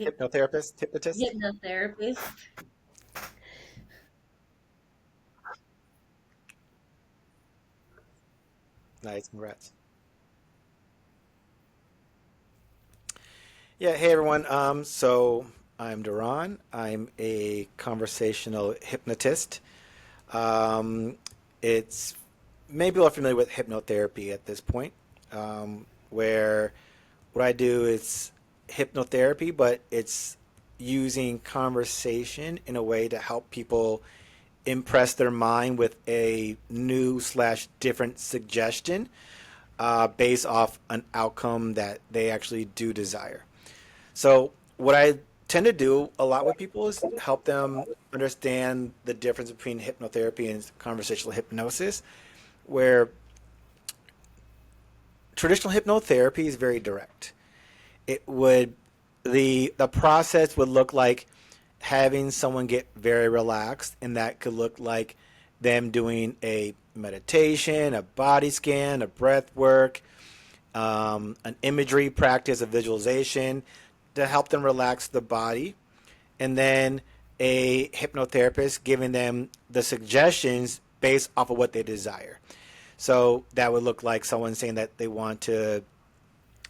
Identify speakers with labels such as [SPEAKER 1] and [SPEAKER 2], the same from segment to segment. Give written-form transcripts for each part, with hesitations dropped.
[SPEAKER 1] Hypnotist.
[SPEAKER 2] hypnotherapist.
[SPEAKER 1] Nice, congrats. Yeah, hey everyone. So I'm Deron. I'm a conversational hypnotist. Um, it's Maybe people are familiar with hypnotherapy at this point, where what I do is hypnotherapy, but it's using conversation in a way to help people impress their mind with a new slash different suggestion based off an outcome that they actually do desire. So what I tend to do a lot with people is help them understand the difference between hypnotherapy and conversational hypnosis, where traditional hypnotherapy is very direct. It would the process would look like having someone get very relaxed, and that could look like them doing a meditation, a body scan, a breath work, an imagery practice, a visualization to help them relax the body, and then a hypnotherapist giving them the suggestions based off of what they desire. So that would look like someone saying that they want to,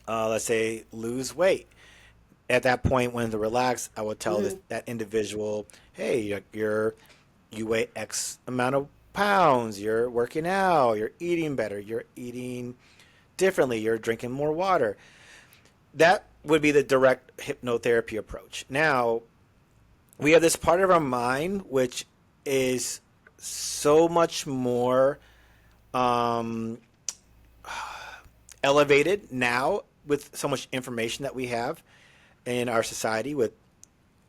[SPEAKER 1] let's say, lose weight. At that point, when they're relaxed, I would tell
[SPEAKER 2] Hmm.
[SPEAKER 1] that individual, "Hey, you weigh X amount of pounds. You're working out. You're eating better. You're eating differently. You're drinking more water." That would be the direct hypnotherapy approach. Now, we have this part of our mind which is so much more um, elevated now with so much information that we have in our society with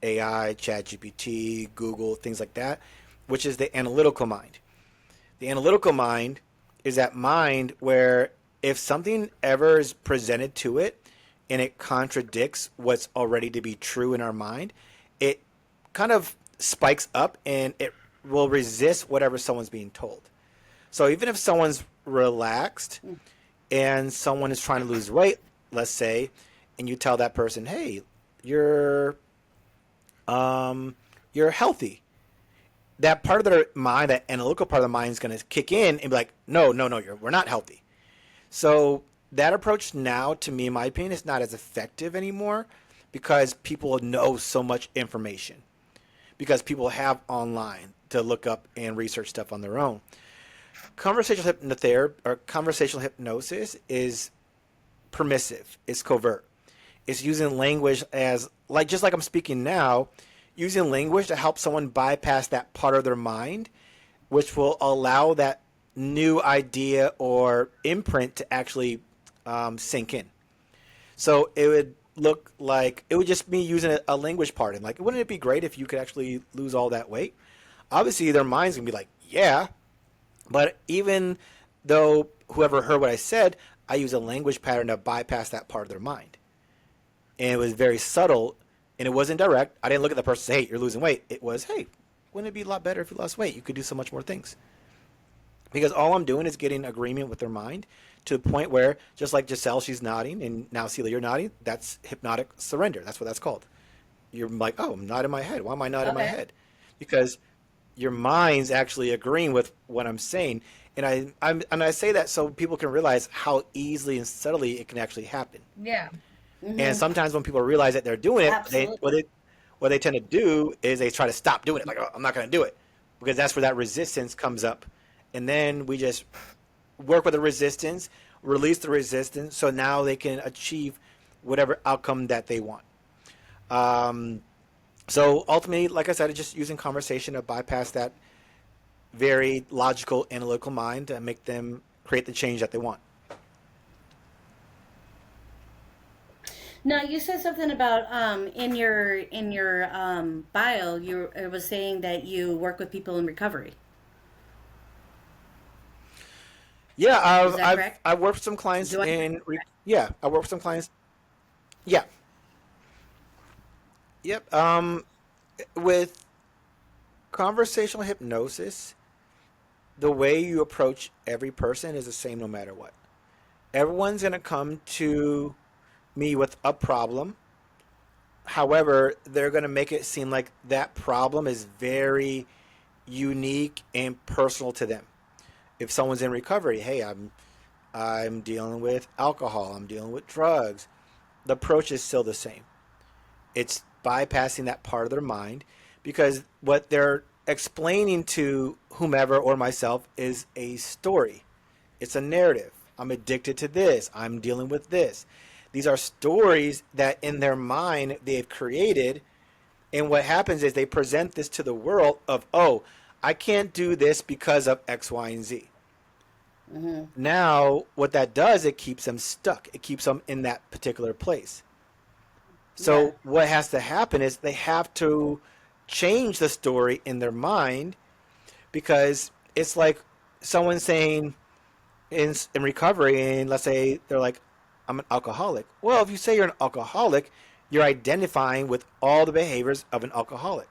[SPEAKER 1] AI, ChatGPT, Google, things like that, which is the analytical mind. The analytical mind is that mind where if something ever is presented to it and it contradicts what's already to be true in our mind, it kind of spikes up and it will resist whatever someone's being told. So even if someone's relaxed and someone is trying to lose weight, let's say, and you tell that person, "Hey, you're um, you're healthy," that part of their mind, that analytical part of the mind, is going to kick in and be like, "No, no, no, we're not healthy." So that approach now, to me, in my opinion, is not as effective anymore because people know so much information. Because people have online to look up and research stuff on their own. Conversational hypnotherapy or conversational hypnosis is permissive. It's covert. It's using language as like just like I'm speaking now, using language to help someone bypass that part of their mind, which will allow that new idea or imprint to actually sink in. So it would look like it would just be using a language part. And like, wouldn't it be great if you could actually lose all that weight? Obviously, their mind's gonna be like, yeah. But even though whoever heard what I said, I use a language pattern to bypass that part of their mind. And it was very subtle and it wasn't direct. I didn't look at the person and say, "Hey, you're losing weight." It was, "Hey, wouldn't it be a lot better if you lost weight? You could do so much more things." Because all I'm doing is getting agreement with their mind to the point where, just like Giselle, she's nodding, and now Celia, you're nodding. That's hypnotic surrender. That's what that's called. You're like, "Oh, I'm not in my head. Why am I not in my
[SPEAKER 2] Okay.
[SPEAKER 1] head?" Because your mind's actually agreeing with what I'm saying. And I say that so people can realize how easily and subtly it can actually happen.
[SPEAKER 2] Yeah.
[SPEAKER 1] And
[SPEAKER 2] Hmm.
[SPEAKER 1] sometimes when people realize that they're doing it,
[SPEAKER 2] Absolutely.
[SPEAKER 1] what they tend to do is they try to stop doing it. Like, "Oh, I'm not going to do it," because that's where that resistance comes up. And then we just work with the resistance, release the resistance, so now they can achieve whatever outcome that they want. Um, so ultimately, like I said, it's just using conversation to bypass that very logical, analytical mind to make them create the change that they want.
[SPEAKER 2] Now you said something about in your bio you it was saying that you work with people in recovery.
[SPEAKER 1] Yeah,
[SPEAKER 2] Is that correct?
[SPEAKER 1] I've worked with some clients
[SPEAKER 2] Do I?
[SPEAKER 1] yeah, I work with some clients. Yeah, yep. With conversational hypnosis, the way you approach every person is the same no matter what. Everyone's gonna come to me with a problem, However, they're going to make it seem like that problem is very unique and personal to them. If someone's in recovery, hey, I'm dealing with alcohol, I'm dealing with drugs. The approach is still the same. It's bypassing that part of their mind because what they're explaining to whomever or myself is a story. It's a narrative. I'm addicted to this. I'm dealing with this. These are stories that in their mind they've created. And what happens is they present this to the world of, oh, I can't do this because of X, Y, and Z. Now, what that does, it keeps them stuck. It keeps them in that particular place.
[SPEAKER 2] Yeah.
[SPEAKER 1] So what has to happen is they have to change the story in their mind because it's like someone saying in recovery, and let's say they're like, I'm an alcoholic. Well, if you say you're an alcoholic, you're identifying with all the behaviors of an alcoholic.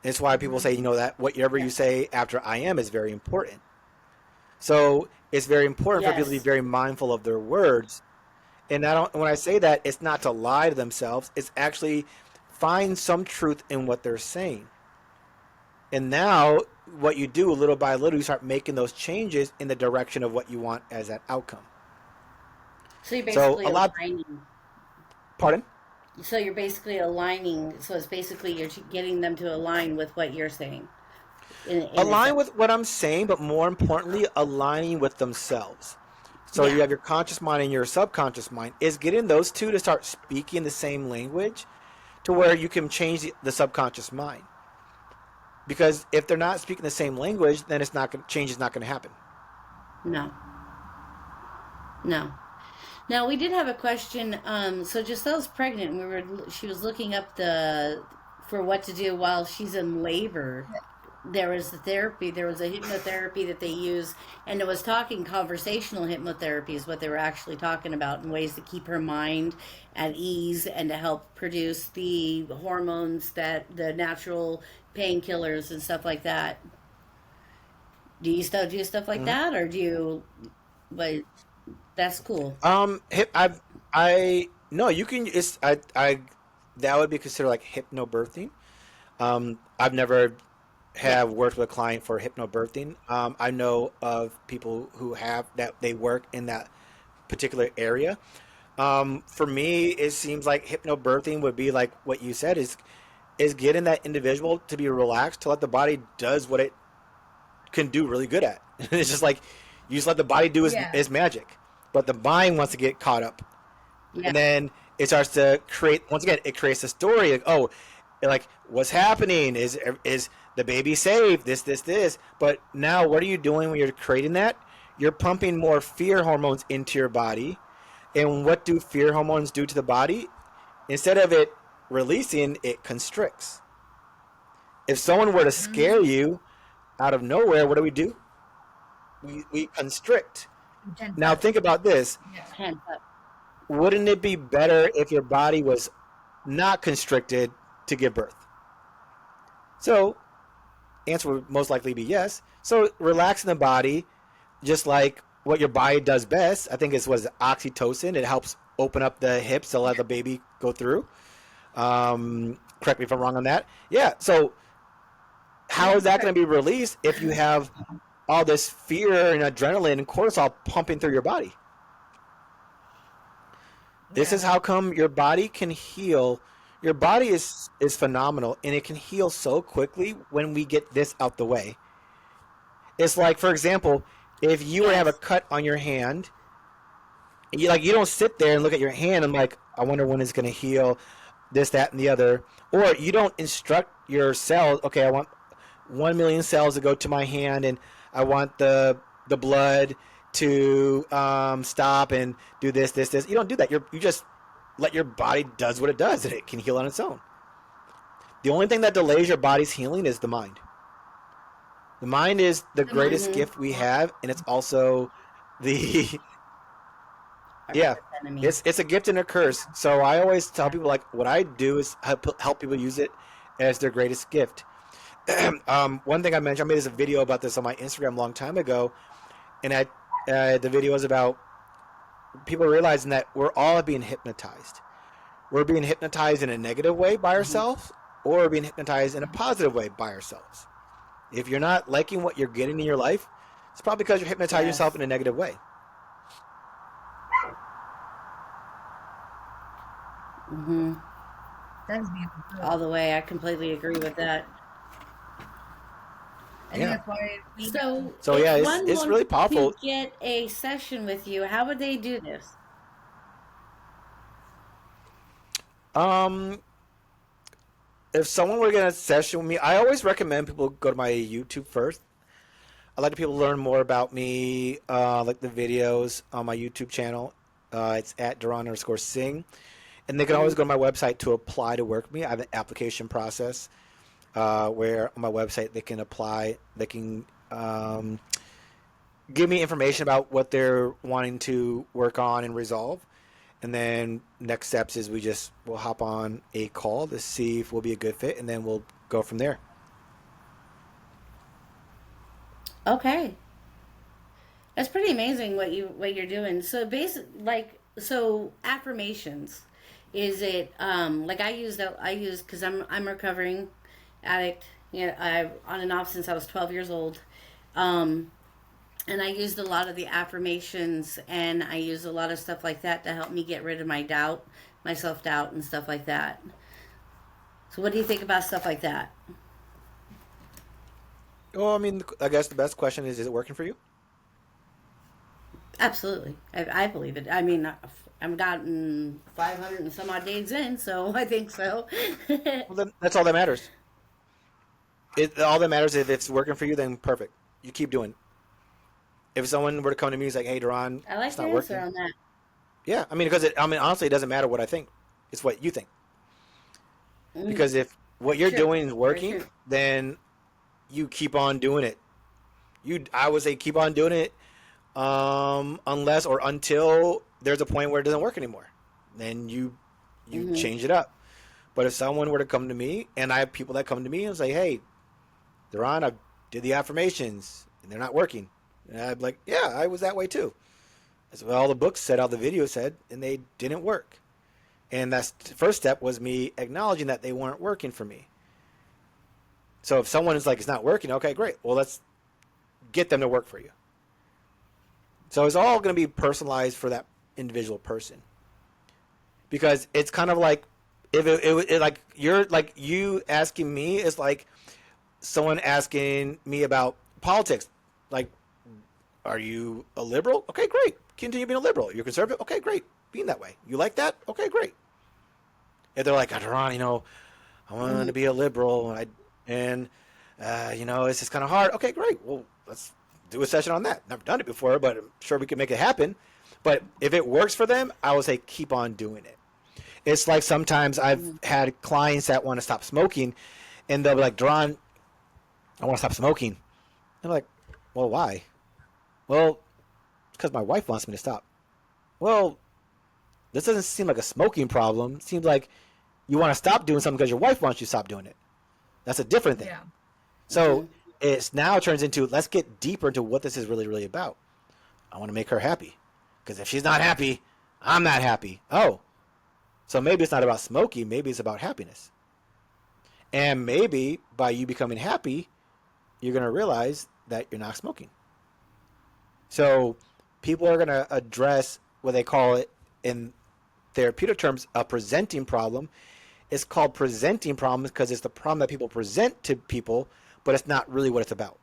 [SPEAKER 1] It's why people say, that whatever you
[SPEAKER 2] Yeah.
[SPEAKER 1] say after I am is very important. So it's very important for people to be
[SPEAKER 2] Yes.
[SPEAKER 1] very mindful of their words. And when I say that, it's not to lie to themselves. It's actually find some truth in what they're saying. And now what you do little by little, you start making those changes in the direction of what you want as that outcome.
[SPEAKER 2] So you're
[SPEAKER 1] So
[SPEAKER 2] basically
[SPEAKER 1] a lot,
[SPEAKER 2] aligning.
[SPEAKER 1] pardon?
[SPEAKER 2] So you're basically aligning. So it's basically you're getting them to align with what you're saying, in a
[SPEAKER 1] Align
[SPEAKER 2] sense.
[SPEAKER 1] with what I'm saying, but more importantly, aligning with themselves. So
[SPEAKER 2] Yeah.
[SPEAKER 1] you have your conscious mind and your subconscious mind. Is getting those two to start speaking the same language to where you can change the subconscious mind. Because if they're not speaking the same language, then change is not going to happen.
[SPEAKER 2] No. No. Now we did have a question. So Giselle's pregnant, and she was looking up the for what to do while she's in labor. There was the therapy. There was a hypnotherapy that they use, and it was talking conversational hypnotherapy is what they were actually talking about, and ways to keep her mind at ease and to help produce the hormones that the natural painkillers and stuff like that. Do you still do stuff like
[SPEAKER 1] Mm-hmm.
[SPEAKER 2] that, or do you? But that's cool.
[SPEAKER 1] I no, you can. I that would be considered like hypnobirthing. I've never
[SPEAKER 2] Yeah.
[SPEAKER 1] have worked with a client for hypnobirthing. I know of people who have that they work in that particular area. For me, it seems like hypnobirthing would be like what you said is getting that individual to be relaxed to let the body does what it can do really good at. It's just like you just let the body do
[SPEAKER 2] Yeah.
[SPEAKER 1] its magic, but the mind wants to get caught up,
[SPEAKER 2] Yeah.
[SPEAKER 1] and then it starts to create. Once again, it creates a story. Like, oh, like what's happening is the baby safe? This. But now, what are you doing when you're creating that? You're pumping more fear hormones into your body, and what do fear hormones do to the body? Instead of it releasing, it constricts. If someone were to scare you out of nowhere, what do? We constrict.
[SPEAKER 3] Intense
[SPEAKER 1] Now
[SPEAKER 3] up.
[SPEAKER 1] think about this.
[SPEAKER 3] Yeah.
[SPEAKER 2] Hands up.
[SPEAKER 1] Wouldn't it be better if your body was not constricted to give birth? So, answer would most likely be yes. So, relaxing the body, just like what your body does best, I think is what is it, oxytocin. It helps open up the hips to let the baby go through. Correct me if I'm wrong on that. Yeah. So, how
[SPEAKER 3] Yeah.
[SPEAKER 1] is that going
[SPEAKER 3] Correct.
[SPEAKER 1] to be released if you have all this fear and adrenaline and cortisol pumping through your body? This
[SPEAKER 3] Yeah.
[SPEAKER 1] is how come your body can heal. Your body is phenomenal and it can heal so quickly when we get this out the way. It's like, for example, if you were to have a
[SPEAKER 2] Yes.
[SPEAKER 1] cut on your hand, you don't sit there and look at your hand and like, I wonder when it's going to heal, this, that, and the other. Or you don't instruct your cells, okay, I want 1 million cells to go to my hand, and I want the blood to stop and do this. You don't do that. You just let your body does what it does, and it can heal on its own. The only thing that delays your body's healing is the mind. The mind is the
[SPEAKER 3] The mind.
[SPEAKER 1] greatest
[SPEAKER 2] Mm-hmm.
[SPEAKER 1] gift we have, and it's also the
[SPEAKER 2] Our
[SPEAKER 1] yeah,
[SPEAKER 2] biggest enemy.
[SPEAKER 1] it's a gift and a curse. So I always tell people like what I do is help people use it as their greatest gift. One thing I mentioned, I made this a video about this on my Instagram a long time ago, and the video was about people realizing that we're all being hypnotized. We're being hypnotized in a negative way by
[SPEAKER 2] Mhm.
[SPEAKER 1] ourselves, or we're being hypnotized in a positive way by ourselves. If you're not liking what you're getting in your life, it's probably because you're hypnotizing yourself
[SPEAKER 2] Yes.
[SPEAKER 1] in a negative way.
[SPEAKER 2] Hmm.
[SPEAKER 3] That's beautiful too.
[SPEAKER 2] All the way. I completely agree with that.
[SPEAKER 3] I think
[SPEAKER 1] Yeah.
[SPEAKER 3] that's why we
[SPEAKER 2] So,
[SPEAKER 1] So
[SPEAKER 2] if
[SPEAKER 1] yeah,
[SPEAKER 2] one
[SPEAKER 1] it's
[SPEAKER 2] wants
[SPEAKER 1] really
[SPEAKER 2] to
[SPEAKER 1] powerful.
[SPEAKER 2] get a session with you, how would they do this?
[SPEAKER 1] Um, if someone were to get a session with me, I always recommend people go to my YouTube first. I like people to learn more about me, like the videos on my YouTube channel. It's at Deron_Sing. And they can always
[SPEAKER 2] Hmm.
[SPEAKER 1] go to my website to apply to work with me. I have an application process where on my website they can apply, they can give me information about what they're wanting to work on and resolve. And then next steps is we'll hop on a call to see if we'll be a good fit, and then we'll go from there.
[SPEAKER 2] Okay. That's pretty amazing what you're doing. So so affirmations. Is it like I use because I'm a recovering addict. You know, I on and off since I was 12 years old. Um, and I used a lot of the affirmations and I use a lot of stuff like that to help me get rid of my doubt, my self doubt, and stuff like that. So, what do you think about stuff like that?
[SPEAKER 1] Well, I mean, I guess the best question is it working for you?
[SPEAKER 2] Absolutely, I believe it. I mean, I've gotten 500 and some odd days in, so I think so.
[SPEAKER 1] Well, then that's all that matters. All that matters is if it's working for you, then perfect. You keep doing it. If someone were to come to me and say, "Hey, Duran,
[SPEAKER 2] I
[SPEAKER 1] it's
[SPEAKER 2] like your
[SPEAKER 1] not
[SPEAKER 2] answer
[SPEAKER 1] working,"
[SPEAKER 2] on that.
[SPEAKER 1] yeah, I mean, honestly, it doesn't matter what I think. It's what you think.
[SPEAKER 2] Mm,
[SPEAKER 1] Because if what you're
[SPEAKER 2] true,
[SPEAKER 1] doing is
[SPEAKER 2] very
[SPEAKER 1] working,
[SPEAKER 2] true.
[SPEAKER 1] then you keep on doing it. I would say keep on doing it, unless or until there's a point where it doesn't work anymore. Then you
[SPEAKER 2] Hmm.
[SPEAKER 1] change it up. But if someone were to come to me, and I have people that come to me and say, "Hey, Deron, I did the affirmations and they're not working," and I'd be like, "Yeah, I was that way too." That's what all the books said, all the videos said, and they didn't work. And that's the first step was me acknowledging that they weren't working for me. So if someone is like, "It's not working," okay, great. Well, let's get them to work for you. So it's all going to be personalized for that individual person because it's kind of like if like you're like you asking me is like someone asking me about politics. Like, are you a liberal? Okay, great. Continue being a liberal. You're conservative? Okay, great. Being that way. You like that? Okay, great. If they're like, Ron, I want
[SPEAKER 2] Hmm.
[SPEAKER 1] to be a liberal, and it's just kind of hard. Okay, great. Well, let's do a session on that. Never done it before, but I'm sure we can make it happen. But if it works for them, I would say keep on doing it. It's like sometimes I've
[SPEAKER 2] Hmm.
[SPEAKER 1] had clients that want to stop smoking, and they'll be like, Ron, I want to stop smoking. I'm like, well, why? Well, it's because my wife wants me to stop. Well, this doesn't seem like a smoking problem. It seems like you want to stop doing something because your wife wants you to stop doing it. That's a different thing.
[SPEAKER 3] yeah.
[SPEAKER 1] So
[SPEAKER 2] Hmm.
[SPEAKER 1] it's now turns into let's get deeper into what this is really, really about. I want to make her happy. Because if she's not happy, I'm not happy. Oh, so maybe it's not about smoking. Maybe it's about happiness. And maybe by you becoming happy, you're going to realize that you're not smoking. So people are going to address what they call it in therapeutic terms a presenting problem. It's called presenting problems because it's the problem that people present to people, but it's not really what it's about.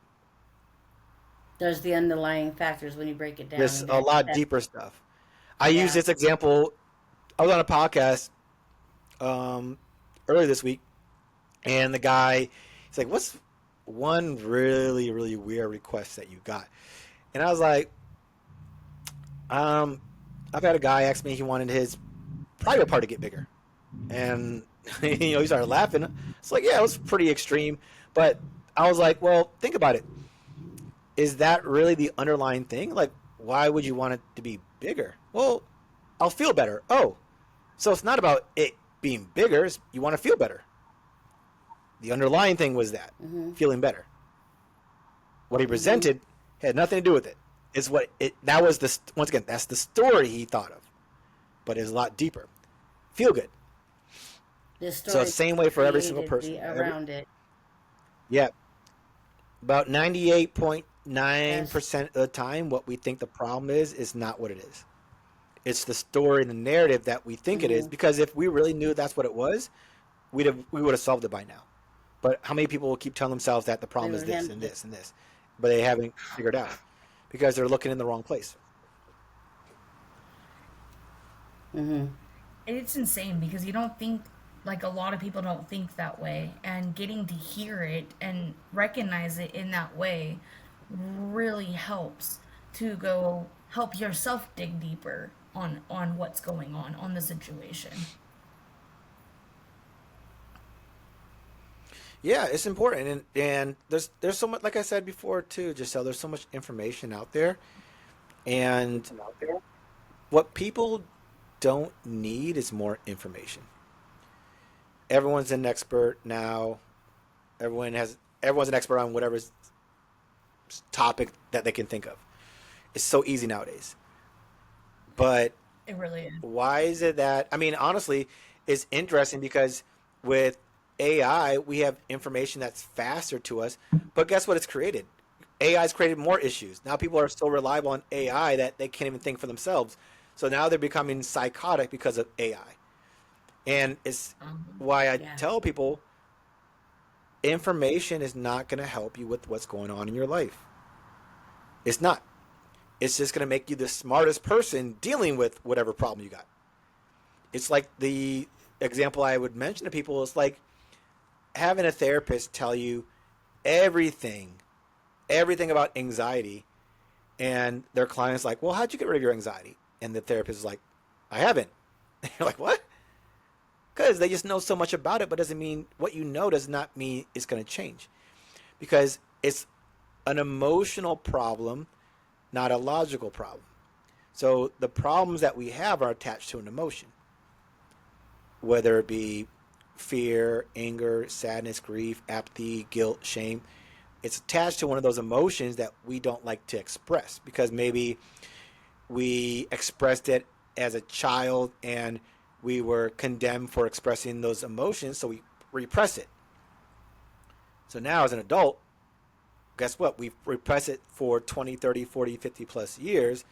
[SPEAKER 2] There's the underlying factors when you break it down.
[SPEAKER 1] There's
[SPEAKER 2] And
[SPEAKER 1] a lot
[SPEAKER 2] that
[SPEAKER 1] deeper stuff. I use
[SPEAKER 2] yeah.
[SPEAKER 1] this example. I was on a podcast um, earlier this week, and the guy, he's like, "What's one really, really weird request that you got?" And I was like, um, "I've had a guy ask me he wanted his private part to get bigger," and he started laughing. It's like, yeah, it was pretty extreme, but I was like, "Well, think about it. Is that really the underlying thing? Like, why would you want it to be bigger?" Well, I'll feel better. Oh, so it's not about it being bigger. You want to feel better. The underlying thing was that
[SPEAKER 2] Hmm.
[SPEAKER 1] feeling better. What he
[SPEAKER 2] Hmm.
[SPEAKER 1] presented had nothing to do with it. It's what it that was the once again that's the story he thought of, but it's a lot deeper. Feel good.
[SPEAKER 2] The
[SPEAKER 1] So it's
[SPEAKER 2] story
[SPEAKER 1] the same way for every single
[SPEAKER 2] created
[SPEAKER 1] person.
[SPEAKER 2] around it.
[SPEAKER 1] Yeah, about
[SPEAKER 2] Yes.
[SPEAKER 1] 98.9% of the time, what we think the problem is not what it is. It's the story and the narrative that we think it is.
[SPEAKER 2] Mm-hmm.
[SPEAKER 1] Because if we really knew that's what it was, we would have solved it by now. But how many people will keep telling themselves that the
[SPEAKER 2] We
[SPEAKER 1] problem is
[SPEAKER 2] would
[SPEAKER 1] this
[SPEAKER 2] handle
[SPEAKER 1] and
[SPEAKER 2] it.
[SPEAKER 1] this and this, but they haven't figured out because they're looking in the wrong place.
[SPEAKER 2] Mm-hmm.
[SPEAKER 3] And it's insane because you don't think, like, a lot of people don't think that way, and getting to hear it and recognize it in that way really helps to go help yourself dig deeper on what's going on the situation.
[SPEAKER 1] Yeah, it's important, and there's so much. Like I said before too, Giselle, there's so much information out there, and what people don't need is more information. Everyone's an expert now. Everyone's an expert on whatever topic that they can think of. It's so easy nowadays. But
[SPEAKER 3] It really is.
[SPEAKER 1] why is it that, I mean, honestly, it's interesting because with AI, we have information that's faster to us. But guess what? It's created. AI's created more issues. Now people are so reliable on AI that they can't even think for themselves. So now they're becoming psychotic because of AI. And it's why I
[SPEAKER 3] Yeah.
[SPEAKER 1] tell people information is not going to help you with what's going on in your life. It's not. It's just going to make you the smartest person dealing with whatever problem you got. It's like the example I would mention to people is like having a therapist tell you everything, everything about anxiety, and their client's like, "Well, how'd you get rid of your anxiety?" And the therapist is like, "I haven't." You're like, "What?" Because they just know so much about it, but doesn't mean what you know does not mean it's going to change. Because it's an emotional problem, not a logical problem. So the problems that we have are attached to an emotion, whether it be fear, anger, sadness, grief, apathy, guilt, shame. It's attached to one of those emotions that we don't like to express because maybe we expressed it as a child and we were condemned for expressing those emotions, so we repress it. So now as an adult, guess what? We've repressed it for 20, 30, 40, 50 plus years,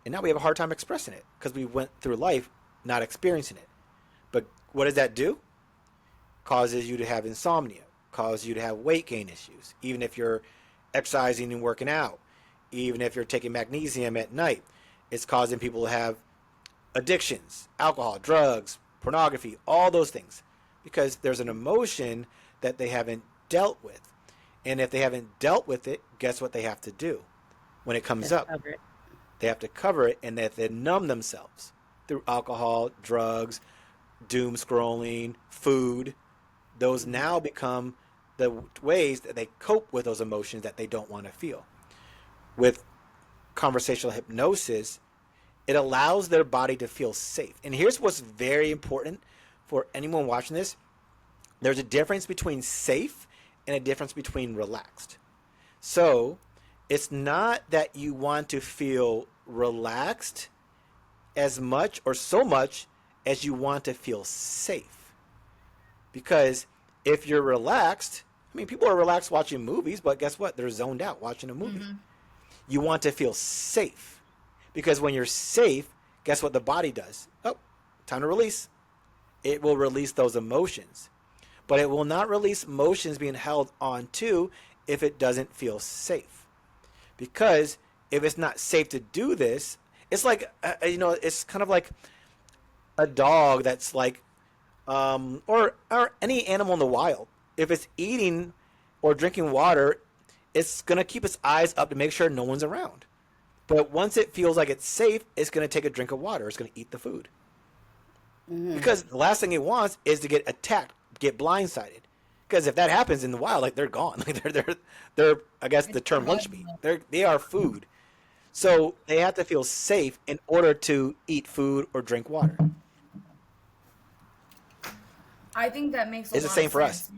[SPEAKER 1] and now we have a hard time expressing it because we went through life not experiencing it. But what does that do? Causes you to have insomnia, causes you to have weight gain issues, even if you're exercising and working out, even if you're taking magnesium at night. It's causing people to have addictions, alcohol, drugs, pornography, all those things, because there's an emotion that they haven't dealt with. And if they haven't dealt with it, guess what they have to do when it comes
[SPEAKER 2] Just
[SPEAKER 1] up?
[SPEAKER 2] cover it.
[SPEAKER 1] They have to cover it and they numb themselves through alcohol, drugs, doom scrolling, food. Those now become the ways that they cope with those emotions that they don't want to feel. With conversational hypnosis, it allows their body to feel safe. And here's what's very important for anyone watching this: there's a difference between safe and a difference between relaxed. So it's not that you want to feel relaxed as much or so much as you want to feel safe. Because if you're relaxed, I mean, people are relaxed watching movies, but guess what? They're zoned out watching a movie. You want to feel safe. Because when you're safe, guess what the body does? Oh, time to release. It will release those emotions. But it will not release emotions being held on to if it doesn't feel safe. Because if it's not safe to do this, it's like, it's kind of like a dog that's like, or any animal in the wild. If it's eating or drinking water, it's going to keep its eyes up to make sure no one's around. But once it feels like it's safe, it's going to take a drink of water. It's going to eat the food.
[SPEAKER 2] Mm-hmm.
[SPEAKER 1] Because the last thing it wants is to get attacked, get blindsided. Because if that happens in the wild, like they're gone. Like they're I guess
[SPEAKER 3] It's
[SPEAKER 1] the term lunch meat.
[SPEAKER 3] survival.
[SPEAKER 1] They are food. So they have to feel safe in order to eat food or drink water.
[SPEAKER 3] I think that makes a
[SPEAKER 1] It's the
[SPEAKER 3] lot of
[SPEAKER 1] same for us.
[SPEAKER 3] sense.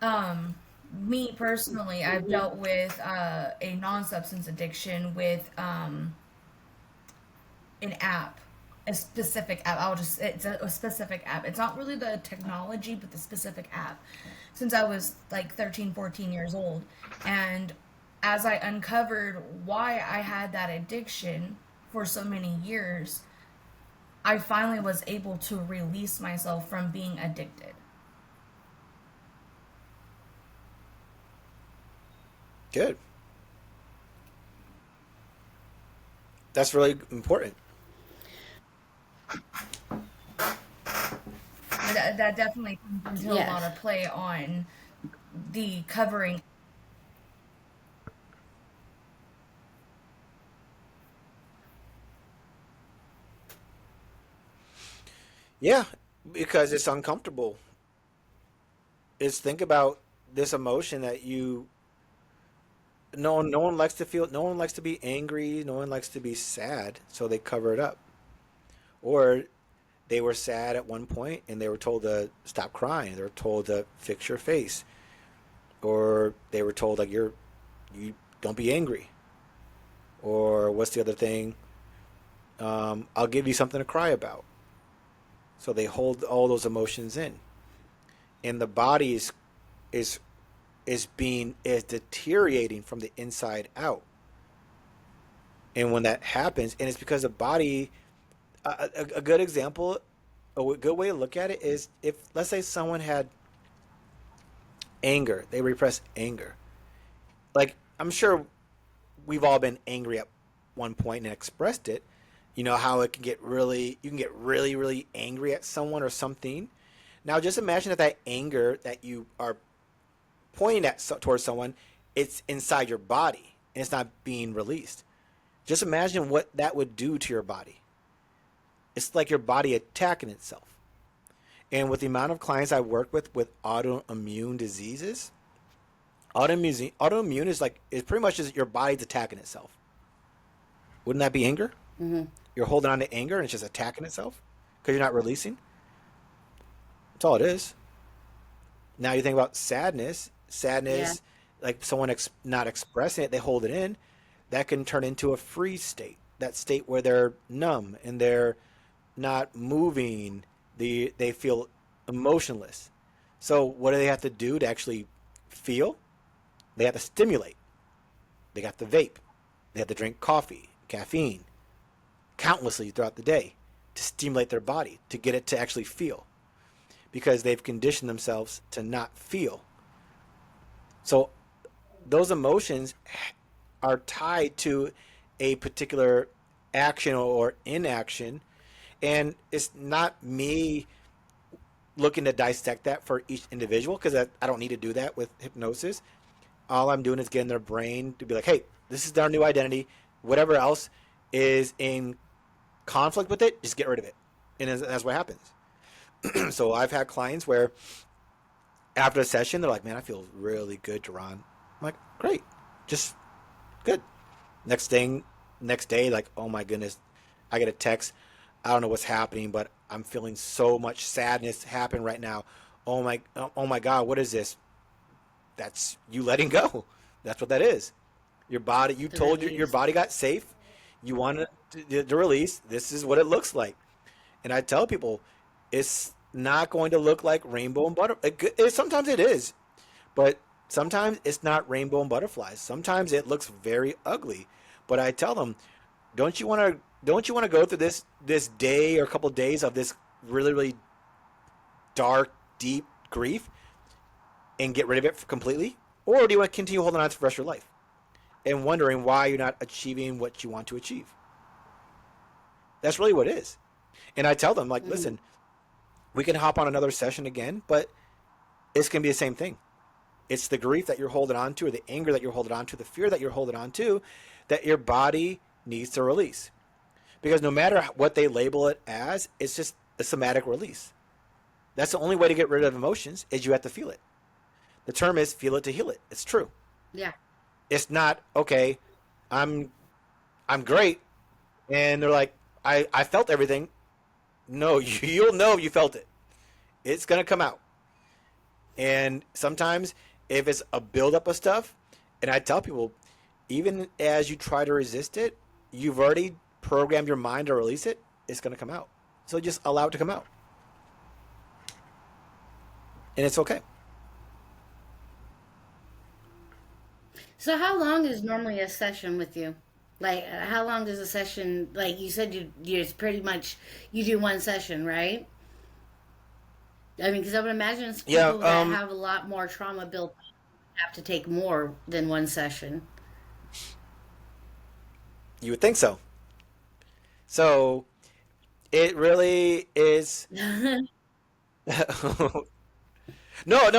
[SPEAKER 3] Um, Me personally, I've dealt with a non-substance addiction with an app. a specific app. It's a specific app. It's not really the technology, but the specific app. Since I was like 13, 14 years old. And as I uncovered why I had that addiction for so many years, I finally was able to release myself from being addicted.
[SPEAKER 1] Good. That's really important.
[SPEAKER 3] That definitely comes into a
[SPEAKER 2] Yes.
[SPEAKER 3] lot of play on the covering.
[SPEAKER 1] Yeah, because it's uncomfortable. It's think about this emotion that you no one likes to feel, no one likes to be angry, no one likes to be sad, so they cover it up. Or they were sad at one point and they were told to stop crying. They were told to fix your face. Or they were told like you don't be angry. Or what's the other thing? I'll give you something to cry about. So they hold all those emotions in, and the body is is deteriorating from the inside out. And when that happens, and it's because the body, a good example, a good way to look at it is if let's say someone had anger, they repress anger. Like I'm sure we've all been angry at one point and expressed it. You know how it can get really, you can get really, really angry at someone or something. Now just imagine that anger that you are pointing at towards someone, it's inside your body and it's not being released. Just imagine what that would do to your body. It's like your body attacking itself. And with the amount of clients I work with autoimmune diseases, autoimmune is pretty much just your body's attacking itself. Wouldn't that be anger?
[SPEAKER 2] Mm-hmm.
[SPEAKER 1] You're holding on to anger and it's just attacking itself because you're not releasing. That's all it is. Now you think about sadness.
[SPEAKER 2] Yeah.
[SPEAKER 1] Sadness, like someone not expressing it, they hold it in. That can turn into a freeze state. That state where they're numb and they're not moving. They feel emotionless. So what do they have to do to actually feel? They have to stimulate. They got to vape. They have to drink coffee, caffeine, countlessly throughout the day to stimulate their body to get it to actually feel because they've conditioned themselves to not feel. So those emotions are tied to a particular action or inaction. And it's not me looking to dissect that for each individual because I don't need to do that with hypnosis. All I'm doing is getting their brain to be like, hey, this is our new identity. Whatever else is in conflict with it, just get rid of it. And that's what happens. So I've had clients where after a session, they're like, man, I feel really good, Deron. I'm like, great, just good. Next thing, next day, like, oh my goodness, I get a text. I don't know what's happening, but I'm feeling so much sadness happen right now. Oh my God, what is this? That's you letting go. That's what that is. Your body, you
[SPEAKER 2] The
[SPEAKER 1] told your
[SPEAKER 2] release.
[SPEAKER 1] body got safe. You wanted to release. This is what it looks like. And I tell people, it's not going to look like rainbow and butterfly. Sometimes it is, but sometimes it's not rainbow and butterflies. Sometimes it looks very ugly. But I tell them, don't you want to go through this day or a couple of days of this really really dark, deep grief and get rid of it completely, or do you want to continue holding on to it for the rest of your life and wondering why you're not achieving what you want to achieve? That's really what it is. And I tell them like,
[SPEAKER 2] Mm-hmm.
[SPEAKER 1] listen, we can hop on another session again, but it's gonna be the same thing. It's the grief that you're holding on to, or the anger that you're holding on to, the fear that you're holding on to, that your body needs to release. Because no matter what they label it as, it's just a somatic release. That's the only way to get rid of emotions is you have to feel it. The term is feel it to heal it. It's true.
[SPEAKER 2] Yeah.
[SPEAKER 1] It's not okay. I'm I'm great, and they're like I felt everything. No, you'll know you felt it. It's gonna come out. And sometimes if it's a buildup of stuff, and I tell people, even as you try to resist it, you've already programmed your mind to release it. it's going to come out. So just allow it to come out. And it's okay.
[SPEAKER 2] So how long is normally a session with you? Like, how long does a session? Like you said, you it's pretty much you do one session, right? I mean, because I would imagine it's
[SPEAKER 1] Yeah,
[SPEAKER 2] people that have a lot more trauma built up have to take more than one session.
[SPEAKER 1] you would think so. So it really is. No,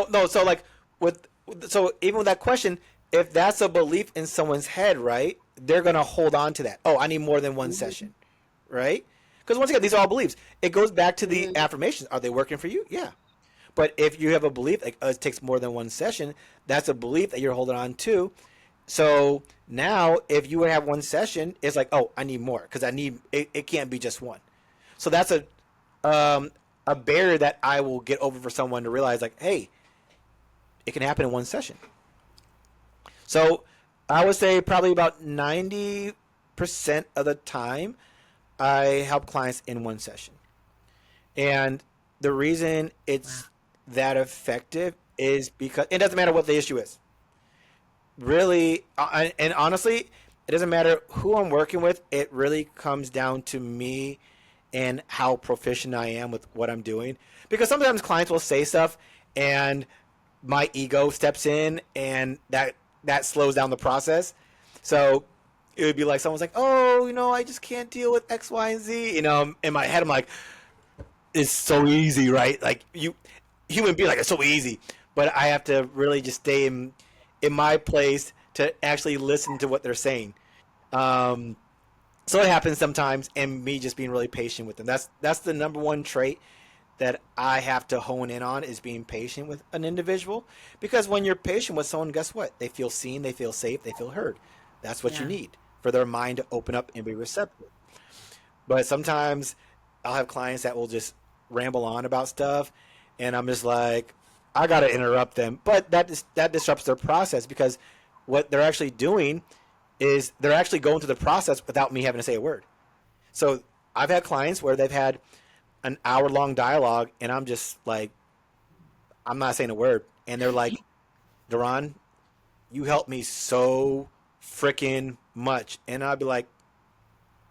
[SPEAKER 1] no. So like with so even with that question, if that's a belief in someone's head, right? They're gonna hold on to that. Oh, I need more than one
[SPEAKER 2] Hmm.
[SPEAKER 1] session, right? Because once again, these are all beliefs. It goes back to the
[SPEAKER 2] Hmm.
[SPEAKER 1] affirmations. Are they working for you? Yeah. But if you have a belief like it takes more than one session, that's a belief that you're holding on to. So now, if you have one session, it's like, oh, I need more because I need it. It can't be just one. So that's um, a barrier that I will get over for someone to realize, like, hey, it can happen in one session. So I would say probably about 90% of the time, I help clients in one session. And the reason
[SPEAKER 2] Wow.
[SPEAKER 1] it's that effective is because it doesn't matter what the issue is. Really, and honestly, it doesn't matter who I'm working with. It really comes down to me and how proficient I am with what I'm doing. Because sometimes clients will say stuff, and my ego steps in, and that slows down the process. So it would be like someone's like, "Oh, I just can't deal with X, Y, and Z." In my head, I'm like, "It's so easy, right?" Like human being, like it's so easy. But I have to really just stay in my place to actually listen to what they're saying. Um, so it happens sometimes, and me just being really patient with them. That's the number one trait that I have to hone in on is being patient with an individual. Because when you're patient with someone, guess what? They feel seen, they feel safe, they feel heard. That's what you
[SPEAKER 2] Yeah.
[SPEAKER 1] need for their mind to open up and be receptive. But sometimes I'll have clients that will just ramble on about stuff, and I'm just like, I gotta interrupt them. But that disrupts their process because what they're actually doing is they're actually going through the process without me having to say a word. So I've had clients where they've had an hour long dialogue, and I'm just like, I'm not saying a word, and they're like, Deron, you helped me so freaking much, and I'd be like,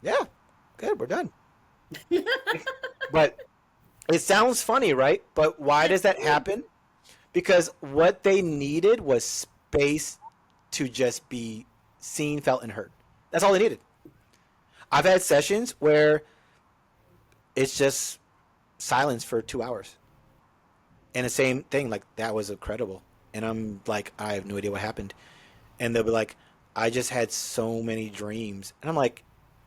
[SPEAKER 1] yeah, good, we're done. But it sounds funny, right? But why does that happen? Because what they needed was space to just be seen, felt, and heard. That's all they needed. I've had sessions where it's just silence for 2 hours. And the same thing, like, that was incredible. And I'm like, I have no idea what happened. And they'll be like, I just had so many dreams. And I'm like,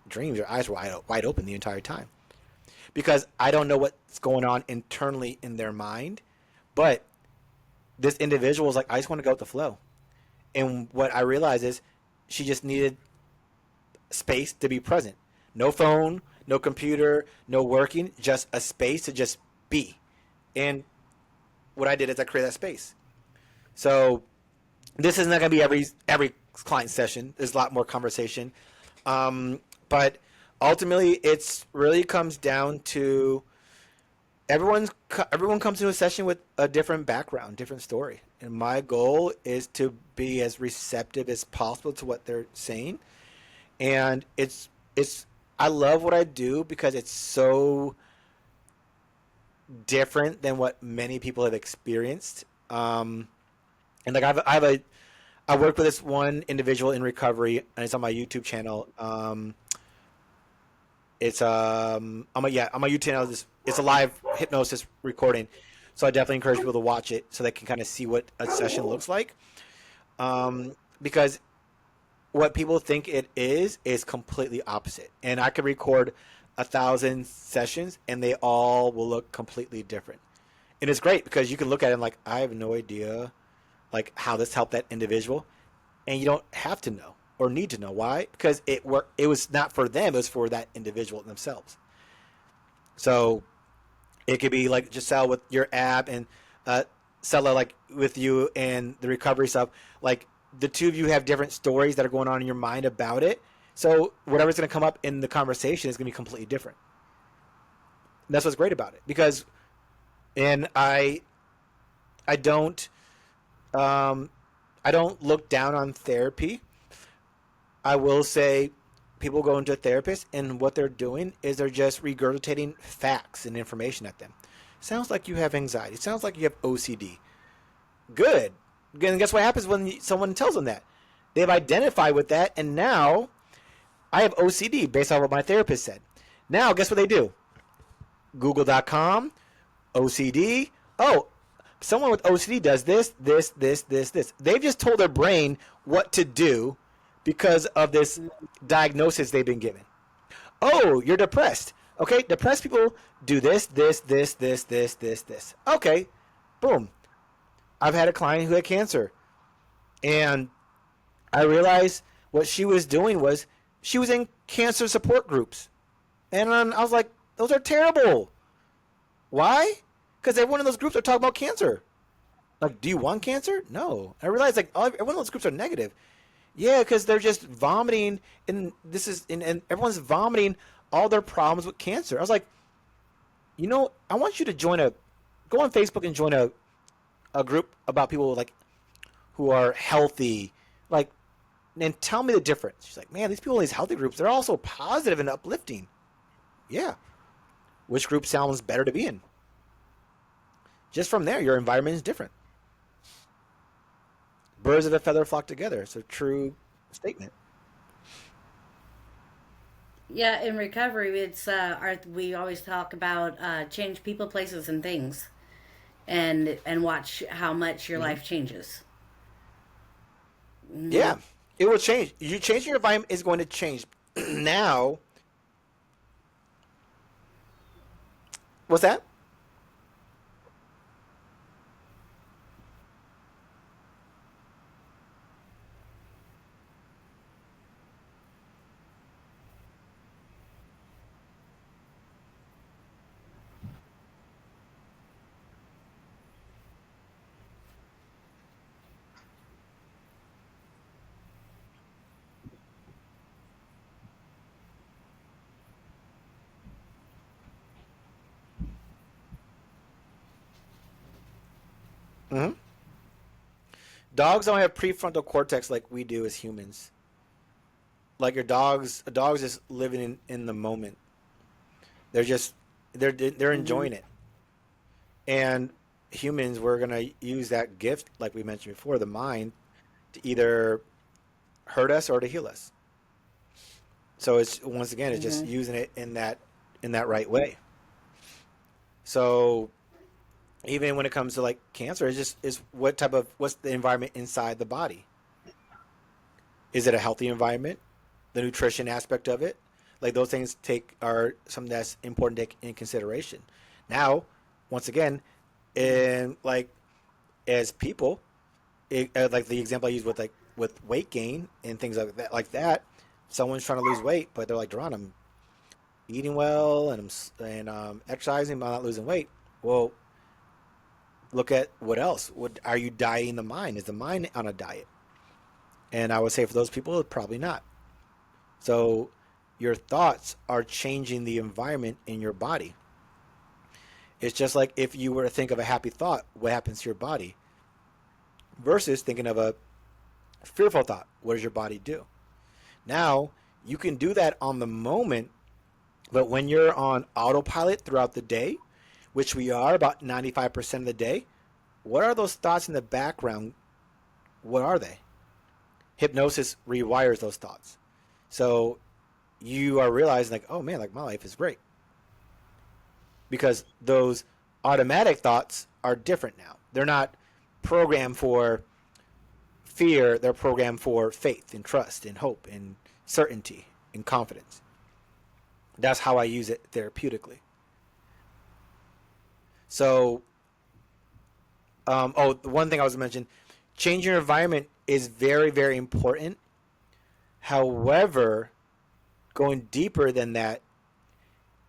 [SPEAKER 1] dreams? Your eyes were wide open the entire time. Because I don't know what's going on internally in their mind. But this individual was like, I just want to go with the flow. And what I realized is she just needed space to be present. No phone, no computer, no working, just a space to just be. And what I did is I created that space. So this is not going to be every client session. There's a lot more conversation, but ultimately, it's really comes down to everyone comes to a session with a different background, different story, and my goal is to be as receptive as possible to what they're saying. And it's I love what I do because it's so different than what many people have experienced. And like I work with this one individual in recovery, and it's on my YouTube channel. It's on my YouTube channel. It's a live hypnosis recording, so I definitely encourage people to watch it so they can kind of see what a session looks like. Because what people think it is completely opposite. And I could record 1,000 sessions, and they all will look completely different. And it's great because you can look at it and like, I have no idea like how this helped that individual, and you don't have to know or need to know why because it was not for them, it was for that individual themselves. So it could be like Giselle with your app, and Sella like with you and the recovery stuff. Like the two of you have different stories that are going on in your mind about it. So whatever's going to come up in the conversation is going to be completely different. And that's what's great about it. Because, and I don't, um, I don't look down on therapy. I will say people go into a therapist and what they're doing is they're just regurgitating facts and information at them. Sounds like you have anxiety. Sounds like you have OCD. Good. And guess what happens when someone tells them that? They've identified with that, and now I have OCD based on what my therapist said. Now, guess what they do? Google.com, OCD. Oh, someone with OCD does this, this, this, this, this. They've just told their brain what to do because of this diagnosis they've been given. Oh, you're depressed. Okay, depressed people do this, this, this, this, this, this, this. Okay, boom. I've had a client who had cancer, and I realized what she was doing was she was in cancer support groups. And I was like, those are terrible. Why? Because everyone in those groups are talking about cancer. Like, do you want cancer? No. I realized like everyone in those groups are negative. Yeah, because they're just vomiting, and and everyone's vomiting all their problems with cancer. I was like, I want you to go on Facebook and join a group about people like who are healthy, like, and tell me the difference. She's like, man, these people in these healthy groups, they're also positive and uplifting. Yeah. Which group sounds better to be in? Just from there, your environment is different. Birds of a feather flock together. It's a true statement.
[SPEAKER 2] Yeah, in recovery, it's we always talk about change people, places, and things, and watch how much your
[SPEAKER 1] Mm-hmm.
[SPEAKER 2] life changes.
[SPEAKER 1] Yeah, it will change. You change your environment is going to change. Now, what's that? Mm-hmm. Dogs don't have prefrontal cortex like we do as humans. Like a dog's just living in the moment. They're just they're
[SPEAKER 2] Hmm.
[SPEAKER 1] enjoying it. And humans, we're gonna use that gift, like we mentioned before, the mind, to either hurt us or to heal us. So it's once again, it's just
[SPEAKER 2] Hmm.
[SPEAKER 1] using it in that right way. So even when it comes to like cancer, it's just is what's the environment inside the body? Is it a healthy environment? The nutrition aspect of it, like those things are something that's important to take in consideration. Now, once again, in like as people, like the example I use with weight gain and things like that, someone's trying to lose weight, but they're like, Deron, I'm eating well and I'm exercising, but I'm not losing weight. Well, look at what else. What are you dieting the mind? Is the mind on a diet? And I would say for those people, probably not. So your thoughts are changing the environment in your body. It's just like if you were to think of a happy thought, what happens to your body? Versus thinking of a fearful thought, what does your body do? Now, you can do that on the moment, but when you're on autopilot throughout the day, which we are about 95% of the day, what are those thoughts in the background? What are they? Hypnosis rewires those thoughts. So you are realizing, like, oh man, like my life is great. Because those automatic thoughts are different now. They're not programmed for fear, they're programmed for faith and trust and hope and certainty and confidence. That's how I use it therapeutically. So, the one thing I was going to mention, changing your environment is very, very important. However, going deeper than that,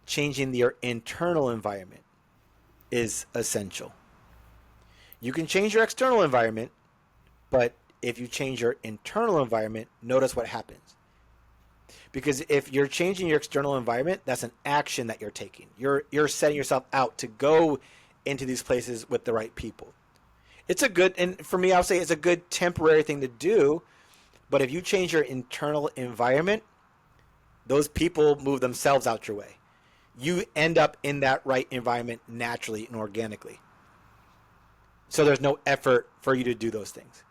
[SPEAKER 1] changing your internal environment is essential. You can change your external environment, but if you change your internal environment, notice what happens. Because if you're changing your external environment, that's an action that you're taking. You're setting yourself out to go into these places with the right people. It's a good, and for me, I'll say it's a good temporary thing to do. But if you change your internal environment, those people move themselves out your way. You end up in that right environment naturally and organically. So there's no effort for you to do those things.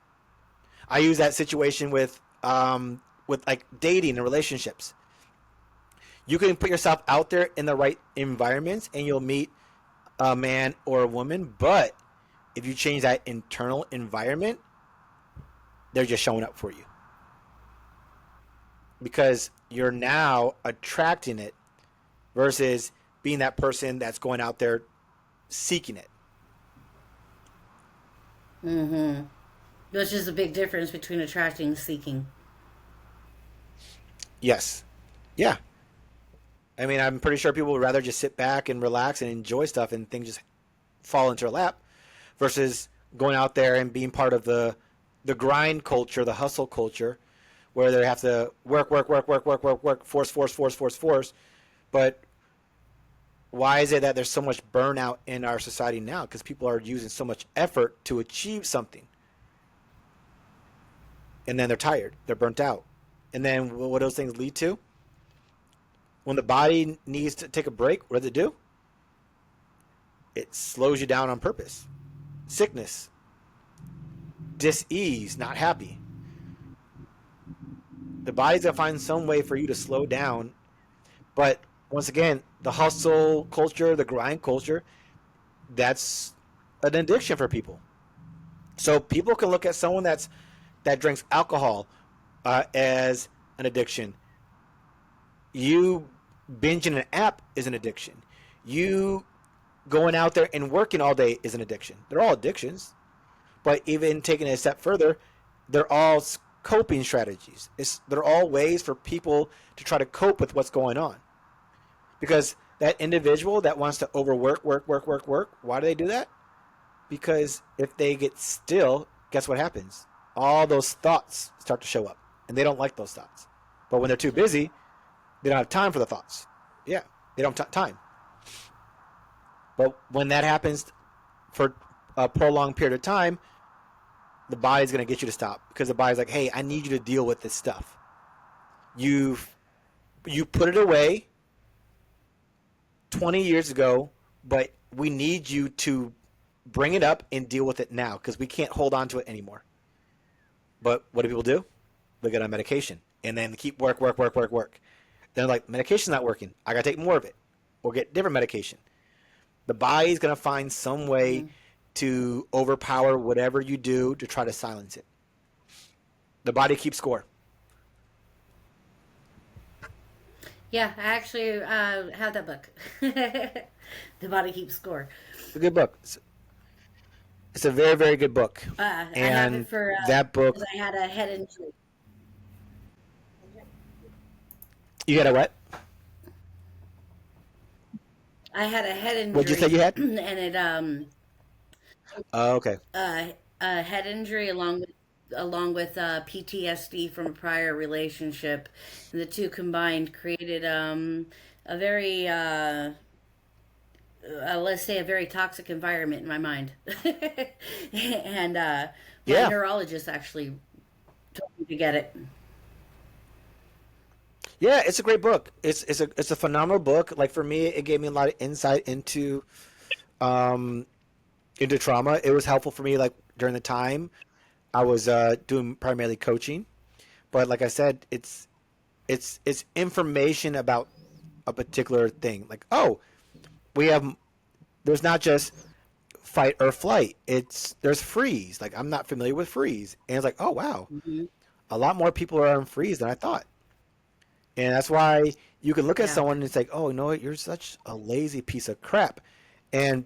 [SPEAKER 1] I use that situation with like dating and relationships. You can put yourself out there in the right environments and you'll meet a man or a woman, but if you change that internal environment, they're just showing up for you. Because you're now attracting it versus being that person that's going out there seeking it.
[SPEAKER 2] Mm-hmm. Which is a big difference between attracting and seeking.
[SPEAKER 1] Yes. Yeah. I mean, I'm pretty sure people would rather just sit back and relax and enjoy stuff and things just fall into their lap versus going out there and being part of the grind culture, the hustle culture, where they have to work, force. But why is it that there's so much burnout in our society now? Because people are using so much effort to achieve something. And then they're tired. They're burnt out. And then what do those things lead to? When the body needs to take a break, what does it do? It slows you down on purpose. Sickness. Dis-ease, not happy. The body's going to find some way for you to slow down. But once again, the hustle culture, the grind culture, that's an addiction for people. So people can look at someone that drinks alcohol as an addiction. You binging an app is an addiction. You going out there and working all day is an addiction. They're all addictions. But even taking it a step further, they're all coping strategies. They're all ways for people to try to cope with what's going on. Because that individual that wants to overwork, work, why do they do that? Because if they get still, guess what happens? All those thoughts start to show up. And they don't like those thoughts. But when they're too busy, they don't have time for the thoughts. Yeah, they don't have time. But when that happens for a prolonged period of time, the body's going to get you to stop. Because the body's like, hey, I need you to deal with this stuff. You put it away 20 years ago, but we need you to bring it up and deal with it now because we can't hold on to it anymore. But what do people do? They get on medication and then keep work. They're like, medication's not working. I got to take more of it or get different medication. The body's going to find some way to overpower whatever you do to try to silence it. The body keeps score.
[SPEAKER 2] Yeah, I actually have that book. The Body Keeps Score.
[SPEAKER 1] It's a good book. It's a very, very good book.
[SPEAKER 2] I have
[SPEAKER 1] And
[SPEAKER 2] it for
[SPEAKER 1] that book,
[SPEAKER 2] because I had a head injury.
[SPEAKER 1] you got a what?
[SPEAKER 2] I had a head
[SPEAKER 1] What'd you say
[SPEAKER 2] injury,
[SPEAKER 1] you had?
[SPEAKER 2] and it
[SPEAKER 1] Oh, okay.
[SPEAKER 2] a head injury along with PTSD from a prior relationship, and the two combined created a very let's say a very toxic environment in my mind. And my
[SPEAKER 1] Yeah.
[SPEAKER 2] neurologist actually told me to get it.
[SPEAKER 1] Yeah, it's a great book. It's a phenomenal book. Like for me, it gave me a lot of insight um into trauma. It was helpful for me like during the time I was doing primarily coaching. But like I said, it's information about a particular thing. Like, oh, we have there's not just fight or flight. There's freeze. Like I'm not familiar with freeze. And it's like, oh wow,
[SPEAKER 2] Hmm.
[SPEAKER 1] a lot more people are on freeze than I thought. And that's why you can look at
[SPEAKER 2] Yeah.
[SPEAKER 1] someone and it's like, oh, you know what, you're such a lazy piece of crap. And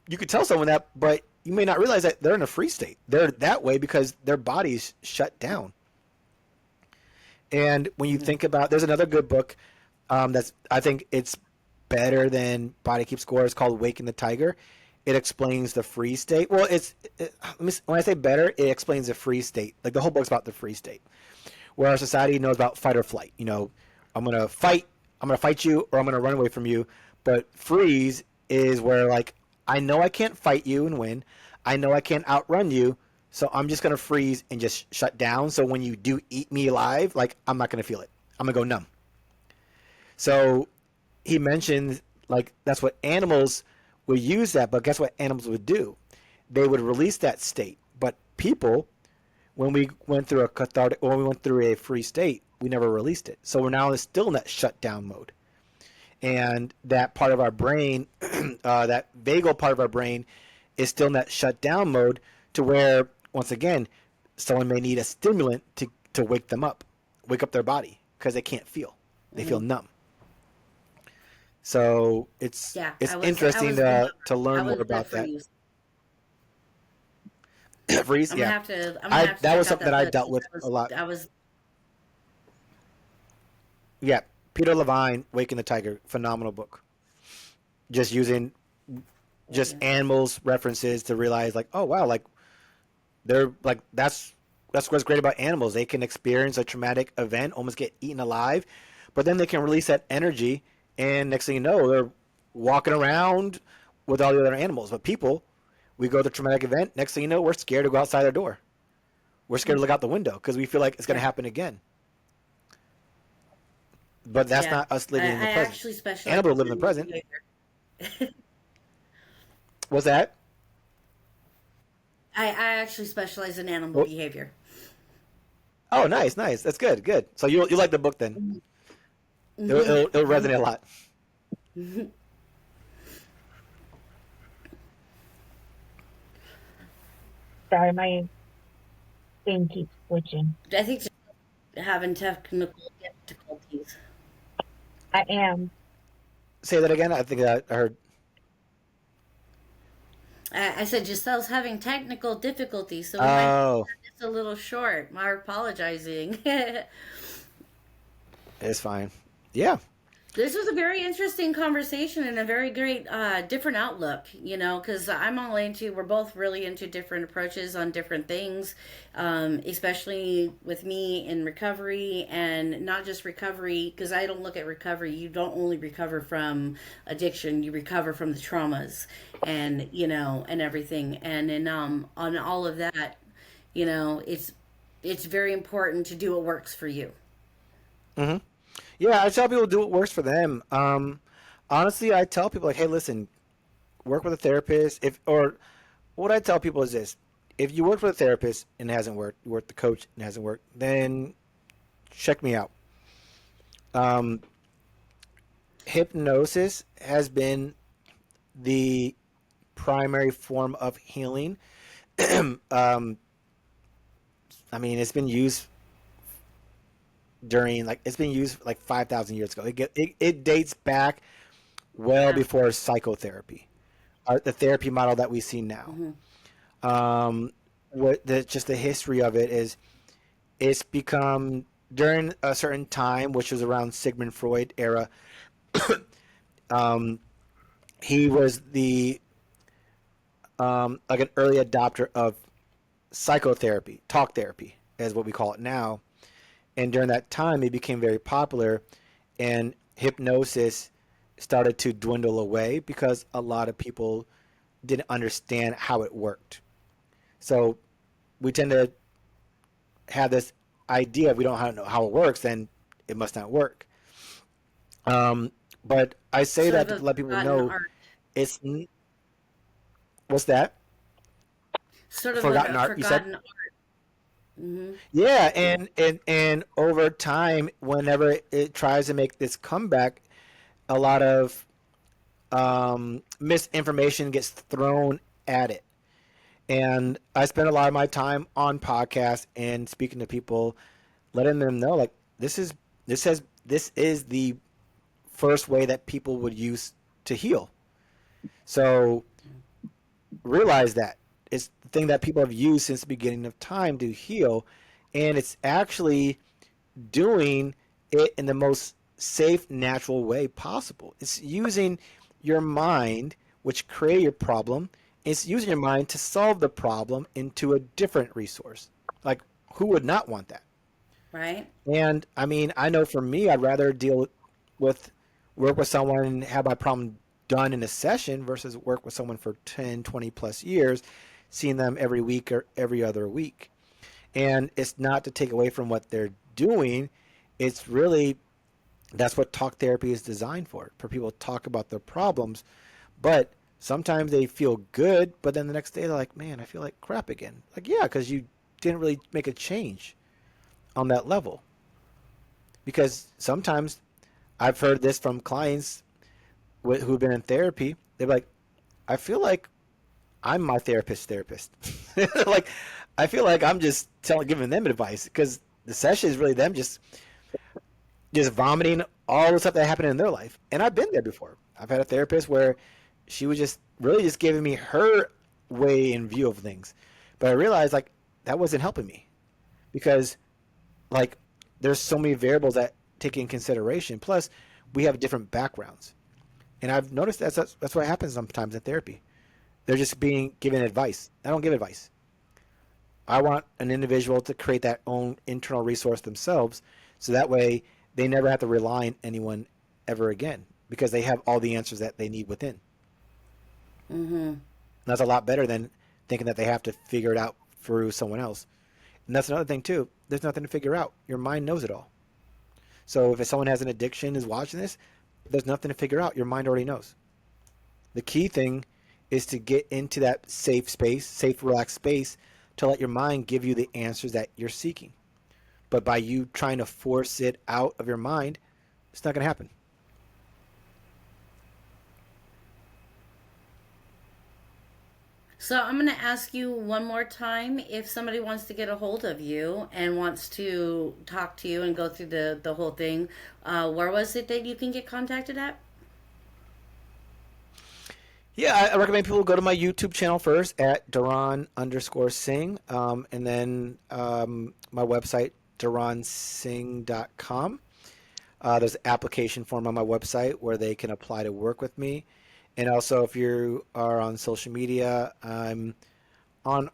[SPEAKER 1] you could tell someone that, but you may not realize that they're in a freeze state. They're that way because their body's shut down. And when you think about, there's another good book that's, I think it's better than Body Keeps Score. It's called Waking the Tiger. It explains the freeze state. Well, when I say better, it explains the freeze state. Like the whole book's about the freeze state, where our society knows about fight or flight. You know, I'm gonna fight. I'm gonna fight you, or I'm gonna run away from you. But freeze is where like I know I can't fight you and win. I know I can't outrun you, so I'm just gonna freeze and just shut down. So when you do eat me alive, like I'm not gonna feel it. I'm gonna go numb. So he mentioned like that's what animals would use that, but guess what animals would do? They would release that state. But people, when we went through a cathartic, when we went through a free state, we never released it. So we're now still in that shutdown mode. And that part of our brain, that vagal part of our brain, is still in that shutdown mode to where, once again, someone may need a stimulant to wake up their body because they can't feel. They feel numb. So it's
[SPEAKER 2] Yeah, I
[SPEAKER 1] interesting
[SPEAKER 2] was the number.
[SPEAKER 1] to
[SPEAKER 2] I
[SPEAKER 1] learn more
[SPEAKER 2] was the
[SPEAKER 1] about that.
[SPEAKER 2] freeze.
[SPEAKER 1] Freeze, yeah.
[SPEAKER 2] I'm gonna have to
[SPEAKER 1] That
[SPEAKER 2] check
[SPEAKER 1] was
[SPEAKER 2] out
[SPEAKER 1] something that
[SPEAKER 2] that
[SPEAKER 1] I
[SPEAKER 2] book.
[SPEAKER 1] dealt with a lot.
[SPEAKER 2] I was
[SPEAKER 1] Yeah, Peter Levine, Waking the Tiger, phenomenal book. Just using just
[SPEAKER 2] yeah.
[SPEAKER 1] animals references to realize like, oh wow, like they're like that's what's great about animals. They can experience a traumatic event, almost get eaten alive, but then they can release that energy, and next thing you know, they're walking around with all the other animals. But people, we go to the traumatic event. Next thing you know, we're scared to go outside our door. We're scared to look out the window because we feel like it's going to
[SPEAKER 2] Yeah.
[SPEAKER 1] happen again. But that's
[SPEAKER 2] Yeah.
[SPEAKER 1] not us
[SPEAKER 2] I,
[SPEAKER 1] living in the
[SPEAKER 2] I
[SPEAKER 1] present.
[SPEAKER 2] actually specialize
[SPEAKER 1] Animals live in
[SPEAKER 2] in
[SPEAKER 1] the
[SPEAKER 2] animal
[SPEAKER 1] present.
[SPEAKER 2] behavior.
[SPEAKER 1] What's that?
[SPEAKER 2] I actually specialize in animal
[SPEAKER 1] Oh,
[SPEAKER 2] behavior.
[SPEAKER 1] oh, nice, nice. That's good, good. So you like the book then? It'll resonate a lot.
[SPEAKER 4] Sorry, my thing keeps switching.
[SPEAKER 2] I think just having technical difficulties.
[SPEAKER 4] I am.
[SPEAKER 1] Say that again. I think I heard.
[SPEAKER 2] I said Giselle's having technical difficulties, so we might
[SPEAKER 1] Oh,
[SPEAKER 2] cut this a little short. My apologizing.
[SPEAKER 1] it's fine. Yeah.
[SPEAKER 2] This was a very interesting conversation and a very great different outlook, because we're both really into different approaches on different things, especially with me in recovery and not just recovery, because I don't look at recovery. You don't only recover from addiction, you recover from the traumas and everything. And then on all of that, it's very important to do what works for you.
[SPEAKER 1] hmm Yeah, I tell people do what works for them. Honestly, I tell people like, hey, listen, work with a therapist. Or what I tell people is this: if you work with a therapist and it hasn't worked, you work with the coach and it hasn't worked, then check me out. Um, Hypnosis has been the primary form of healing. um, I mean, it's been used like 5,000 years ago. It dates back well
[SPEAKER 2] Yeah.
[SPEAKER 1] before psychotherapy, the therapy model that we see now.
[SPEAKER 2] Hmm.
[SPEAKER 1] Just the history of it is it's become during a certain time, which was around Sigmund Freud era. um, he was the like an early adopter of psychotherapy, talk therapy, as what we call it now. And during that time, it became very popular, and hypnosis started to dwindle away because a lot of people didn't understand how it worked. So we tend to have this idea if we don't know how it works, then it must not work. Um, but I say
[SPEAKER 2] Sort
[SPEAKER 1] that
[SPEAKER 2] of
[SPEAKER 1] to
[SPEAKER 2] a
[SPEAKER 1] let people
[SPEAKER 2] forgotten
[SPEAKER 1] know
[SPEAKER 2] art.
[SPEAKER 1] it's what's that?
[SPEAKER 2] Sort of like
[SPEAKER 1] Forgotten
[SPEAKER 2] a
[SPEAKER 1] art, you said?
[SPEAKER 2] forgotten art. Hmm.
[SPEAKER 1] Yeah, and over time, whenever it tries to make this comeback, a lot of misinformation gets thrown at it. And I spend a lot of my time on podcasts and speaking to people, letting them know like this is the first way that people would use to heal. So realize that it's the thing that people have used since the beginning of time to heal, and it's actually doing it in the most safe, natural way possible. It's using your mind, which create your problem. It's using your mind to solve the problem into a different resource. Like, who would not want that?
[SPEAKER 2] right?
[SPEAKER 1] And I mean, I know for me, I'd rather with work with someone and have my problem done in a session versus work with someone for 10, 20 plus years, seeing them every week or every other week. And it's not to take away from what they're doing. It's really, that's what talk therapy is designed for people to talk about their problems. But sometimes they feel good, but then the next day they're like, man, I feel like crap again. Like, yeah, because you didn't really make a change on that level. Because sometimes I've heard this from clients who've been in therapy. They're like, I feel like I'm my therapist. Like, I feel like I'm just giving them advice because the session is really them just vomiting all the stuff that happened in their life. And I've been there before. I've had a therapist where she was just really just giving me her way and view of things. But I realized like that wasn't helping me because like there's so many variables that take in consideration. Plus, we have different backgrounds. And I've noticed that's what happens sometimes in therapy. They're just being given advice. I don't give advice. I want an individual to create that own internal resource themselves so that way they never have to rely on anyone ever again because they have all the answers that they need within. And that's a lot better than thinking that they have to figure it out through someone else. And that's another thing too. There's nothing to figure out. Your mind knows it all. So if someone has an addiction is watching this, there's nothing to figure out. Your mind already knows. The key thing is to get into that safe space, safe, relaxed space to let your mind give you the answers that you're seeking. But by you trying to force it out of your mind, it's not going to happen.
[SPEAKER 2] So I'm going to ask you one more time if somebody wants to get a hold of you and wants to talk to you and go through the whole thing. Where was it that you can get contacted at?
[SPEAKER 1] Yeah, I recommend people go to my YouTube channel first at Deron_Singh, and then my website, DeronSingh.com. There's an application form on my website where they can apply to work with me. And also, if you are on social media, I'm on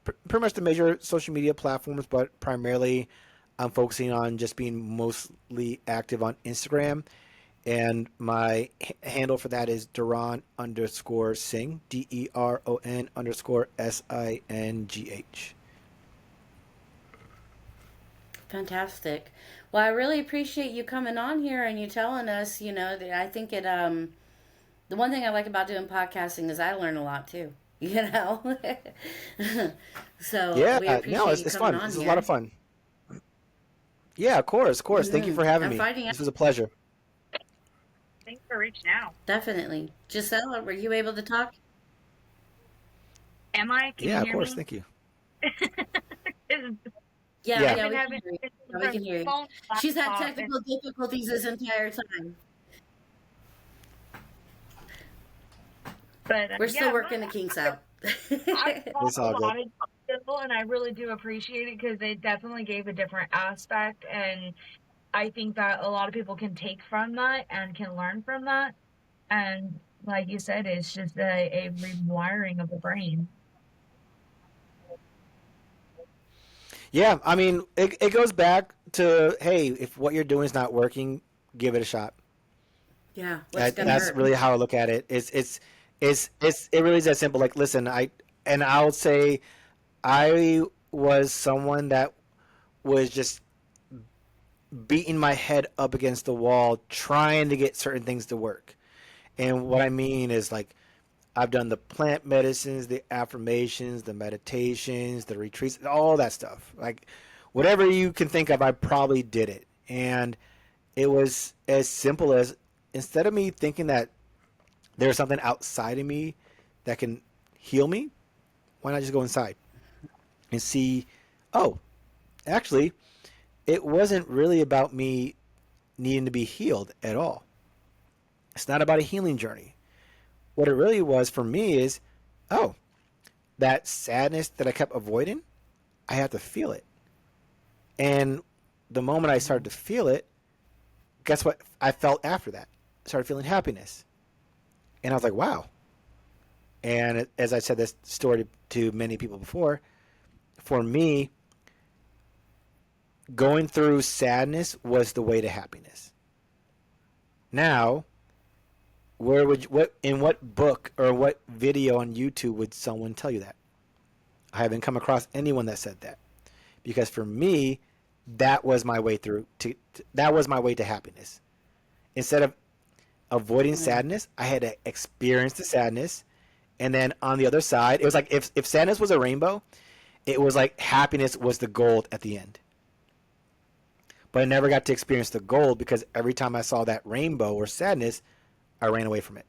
[SPEAKER 1] pretty much the major social media platforms, but primarily I'm focusing on just being mostly active on Instagram. And my handle for that is Deron_Singh, DERON_SINGH.
[SPEAKER 2] Fantastic. Well, I really appreciate you coming on here and you telling us, that I think the one thing I like about doing podcasting is I learn a lot too, you know? So we
[SPEAKER 1] Yeah, no,
[SPEAKER 2] appreciate you
[SPEAKER 1] it's
[SPEAKER 2] coming
[SPEAKER 1] fun.
[SPEAKER 2] on
[SPEAKER 1] This is a lot
[SPEAKER 2] here.
[SPEAKER 1] of fun. Yeah, of course, of course. Thank you for having
[SPEAKER 2] I'm
[SPEAKER 1] me.
[SPEAKER 2] finding out.
[SPEAKER 1] This was a pleasure.
[SPEAKER 4] Thanks for reaching out.
[SPEAKER 2] Definitely. Giselle, were you able to talk?
[SPEAKER 4] Am I? Can you
[SPEAKER 1] Yeah, of
[SPEAKER 4] hear
[SPEAKER 1] course.
[SPEAKER 4] me?
[SPEAKER 1] Thank you.
[SPEAKER 2] Yeah,
[SPEAKER 4] I've
[SPEAKER 1] Yeah.
[SPEAKER 2] yeah,
[SPEAKER 4] been
[SPEAKER 2] we can
[SPEAKER 4] having
[SPEAKER 2] hear you.
[SPEAKER 4] issues
[SPEAKER 2] Yeah, we
[SPEAKER 4] with
[SPEAKER 2] can hear you.
[SPEAKER 4] phone,
[SPEAKER 2] She's had
[SPEAKER 4] laptop, and
[SPEAKER 2] technical difficulties this entire time.
[SPEAKER 4] but
[SPEAKER 2] We're still
[SPEAKER 4] yeah,
[SPEAKER 2] working the kinks out.
[SPEAKER 4] I've got
[SPEAKER 1] It's
[SPEAKER 4] a
[SPEAKER 1] all
[SPEAKER 4] lot
[SPEAKER 1] good.
[SPEAKER 4] of people, and I really do appreciate it because they definitely gave a different aspect, and I think that a lot of people can take from that and can learn from that. And like you said, it's just a rewiring of the brain.
[SPEAKER 1] Yeah, I mean, it goes back to, hey, if what you're doing is not working, give it a shot.
[SPEAKER 2] Yeah, what's gonna
[SPEAKER 1] That's
[SPEAKER 2] hurt?
[SPEAKER 1] really how I look at it. It really is that simple. Like, listen, I'll say I was someone that was just beating my head up against the wall trying to get certain things to work. And what I mean is like I've done the plant medicines, the affirmations, the meditations, the retreats, all that stuff. Like whatever you can think of, I probably did it. And it was as simple as instead of me thinking that there's something outside of me that can heal me, why not just go inside and see, oh, actually, it wasn't really about me needing to be healed at all. It's not about a healing journey. What it really was for me is, oh, that sadness that I kept avoiding, I have to feel it. And the moment I started to feel it, guess what I felt after that? I started feeling happiness. And I was like, wow. And as I said this story to many people before, for me, going through sadness was the way to happiness. Now, where would you, what in what book or what video on YouTube would someone tell you that? I haven't come across anyone that said that. Because for me, that was my way through to that was my way to happiness. Instead of avoiding sadness, I had to experience the sadness, and then on the other side, it was like if sadness was a rainbow, it was like happiness was the gold at the end. But I never got to experience the gold because every time I saw that rainbow or sadness, I ran away from it.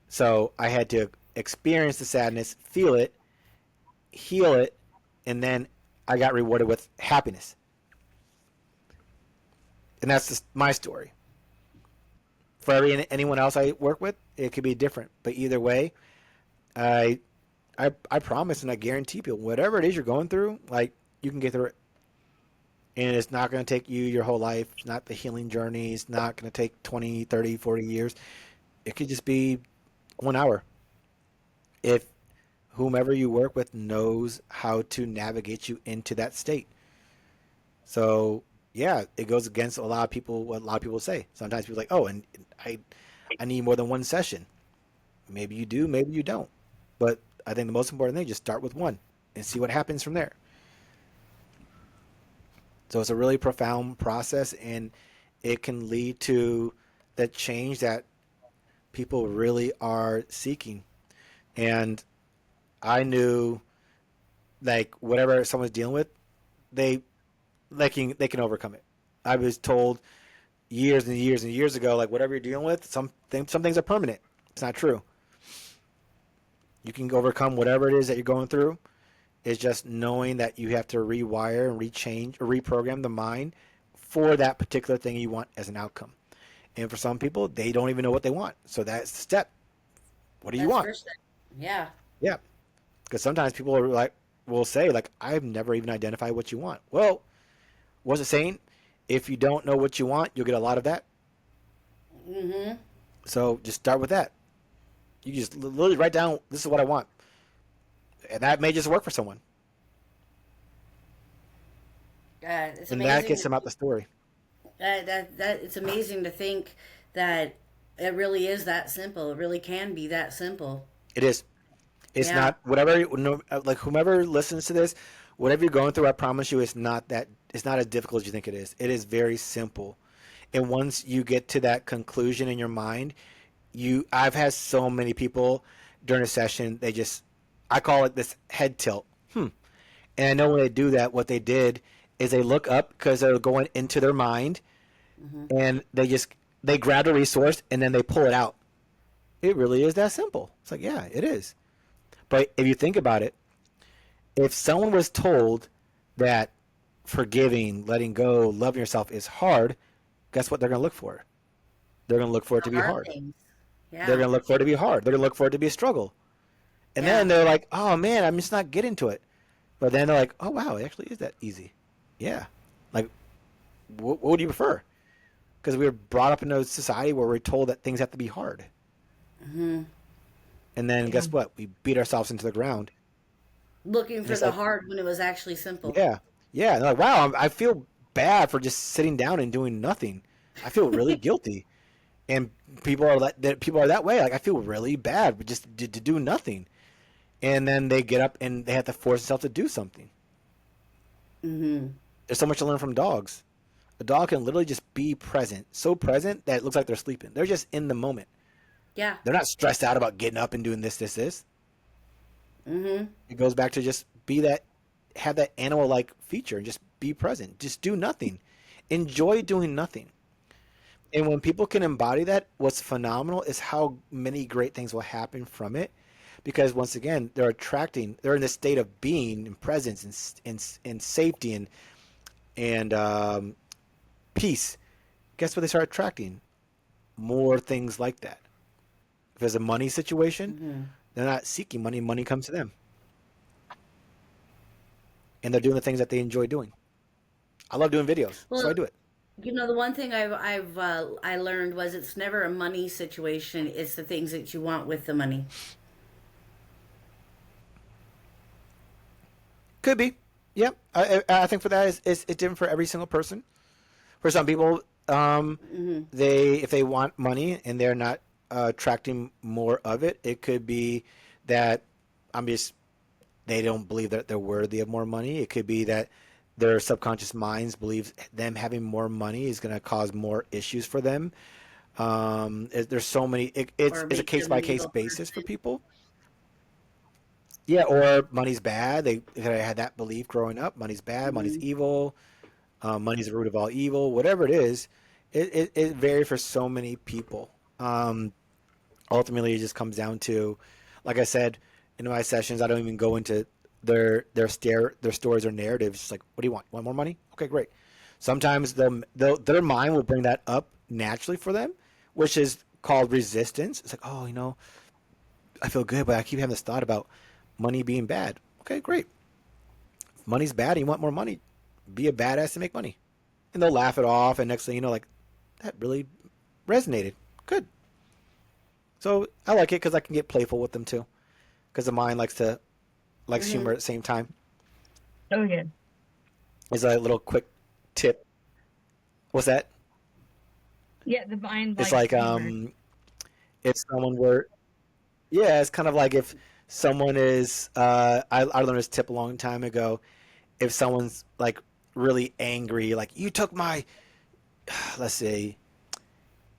[SPEAKER 1] So I had to experience the sadness, feel it, heal it, and then I got rewarded with happiness. And that's just my story. For anyone else I work with, it could be different. But either way, I I promise and I guarantee people, whatever it is you're going through, like, you can get through it. And it's not going to take you your whole life. It's not the healing journey. It's not going to take 20, 30, 40 years. It could just be 1 hour. If whomever you work with knows how to navigate you into that state. So, yeah, it goes against a lot of people, what a lot of people say. Sometimes people are like, oh, and I need more than one session. Maybe you do, maybe you don't. But I think the most important thing, just start with one and see what happens from there. So it's a really profound process, and it can lead to the change that people really are seeking. And I knew, like, whatever someone's dealing with, they can overcome it. I was told years and years and years ago, like, whatever you're dealing with, some things are permanent. It's not true. You can overcome whatever it is that you're going through. It's just knowing that you have to rewire and rechange or reprogram the mind for that particular thing you want as an outcome. And for some people, they don't even know what they want. So that's the step. What do you
[SPEAKER 2] That's
[SPEAKER 1] want?
[SPEAKER 2] first step. Yeah.
[SPEAKER 1] Yeah. Because sometimes people are like, will say, like, I've never even identified what you want. Well, what's it saying? If you don't know what you want, you'll get a lot of that.
[SPEAKER 2] Mm-hmm.
[SPEAKER 1] So just start with that. You just literally write down, this is what I want. And that may just work for someone.
[SPEAKER 2] It's
[SPEAKER 1] And
[SPEAKER 2] amazing.
[SPEAKER 1] that gets them out the story.
[SPEAKER 2] That it's amazing to think that it really is that simple. It really can be that simple.
[SPEAKER 1] It is. It's
[SPEAKER 2] Yeah.
[SPEAKER 1] not whatever. No, like, whomever listens to this, whatever you're going through, I promise you, it's not that. It's not as difficult as you think it is. It is very simple. And once you get to that conclusion in your mind, I've had so many people during a session. I call it this head tilt. And I know when they do that, what they did is they look up because they're going into their mind, and they grab a resource and then they pull it out. It really is that simple. It's like, yeah, it is. But if you think about it, if someone was told that forgiving, letting go, loving yourself is hard, guess what they're going to look for? They're going to look for it to
[SPEAKER 2] The
[SPEAKER 1] be
[SPEAKER 2] hard
[SPEAKER 1] hard.
[SPEAKER 2] things.
[SPEAKER 1] They're
[SPEAKER 2] Yeah.
[SPEAKER 1] going to look for it to be hard. They're going to look for it to be a struggle. And
[SPEAKER 2] Yeah.
[SPEAKER 1] then they're like, oh man, I'm just not getting to it. But then they're like, oh wow, it actually is that easy. Yeah. Like, what would you prefer? Because we were brought up in a society where we're told that things have to be hard. And then guess what? We beat ourselves into the ground.
[SPEAKER 2] Looking for
[SPEAKER 1] It's
[SPEAKER 2] the
[SPEAKER 1] like,
[SPEAKER 2] hard when it was actually simple.
[SPEAKER 1] yeah, yeah. And they're like, wow, I feel bad for just sitting down and doing nothing. I feel really guilty. And people are that way. Like, I feel really bad just to do nothing. And then they get up and they have to force themselves to do something. There's so much to learn from dogs. A dog can literally just be present, so present that it looks like they're sleeping. They're just in the moment.
[SPEAKER 2] Yeah.
[SPEAKER 1] They're not stressed out about getting up and doing this. It goes back to just have that animal-like feature and just be present. Just do nothing. Enjoy doing nothing. And when people can embody that, what's phenomenal is how many great things will happen from it. Because once again, they're in this state of being and presence and safety and peace. Guess what they start attracting? More things like that. If there's a money situation, they're not seeking money. Money comes to them. And they're doing the things that they enjoy doing. I love doing videos, so I
[SPEAKER 2] Well,
[SPEAKER 1] do it.
[SPEAKER 2] the one thing I learned was it's never a money situation. It's the things that you want with the money.
[SPEAKER 1] Could be. Yeah, I think for that is it's different for every single person. For some people, they if they want money and they're not attracting more of it, it could be that I'm just they don't believe that they're worthy of more money. It could be that their subconscious minds believes them having more money is going to cause more issues for them. There's so many.
[SPEAKER 2] or
[SPEAKER 1] It's a
[SPEAKER 2] make
[SPEAKER 1] case
[SPEAKER 2] them an
[SPEAKER 1] by case
[SPEAKER 2] evil
[SPEAKER 1] basis for
[SPEAKER 2] person.
[SPEAKER 1] people. Yeah, or money's bad. They had that belief growing up. Money's bad. Money's
[SPEAKER 2] Hmm.
[SPEAKER 1] evil. Money's the root of all evil. Whatever it is, it varies for so many people. Ultimately, it just comes down to, like I said, in my sessions, I don't even go into their stories or narratives. It's like, what do you want? Want more money? Okay, great. Sometimes their mind will bring that up naturally for them, which is called resistance. It's like, oh, I feel good, but I keep having this thought about money being bad. Okay, great. If money's bad and you want more money, be a badass to make money. And they'll laugh it off, and next thing you know, like, that really resonated. Good. So I like it because I can get playful with them too. Because the mind likes
[SPEAKER 2] Hmm.
[SPEAKER 1] humor at the same time.
[SPEAKER 4] Oh yeah.
[SPEAKER 1] Is a little quick tip. What's that?
[SPEAKER 4] Yeah, the mind
[SPEAKER 1] It's
[SPEAKER 4] likes
[SPEAKER 1] like
[SPEAKER 4] humor.
[SPEAKER 1] if someone were yeah, it's kind of like if someone is I learned this tip a long time ago. If someone's like really angry, like you took my let's say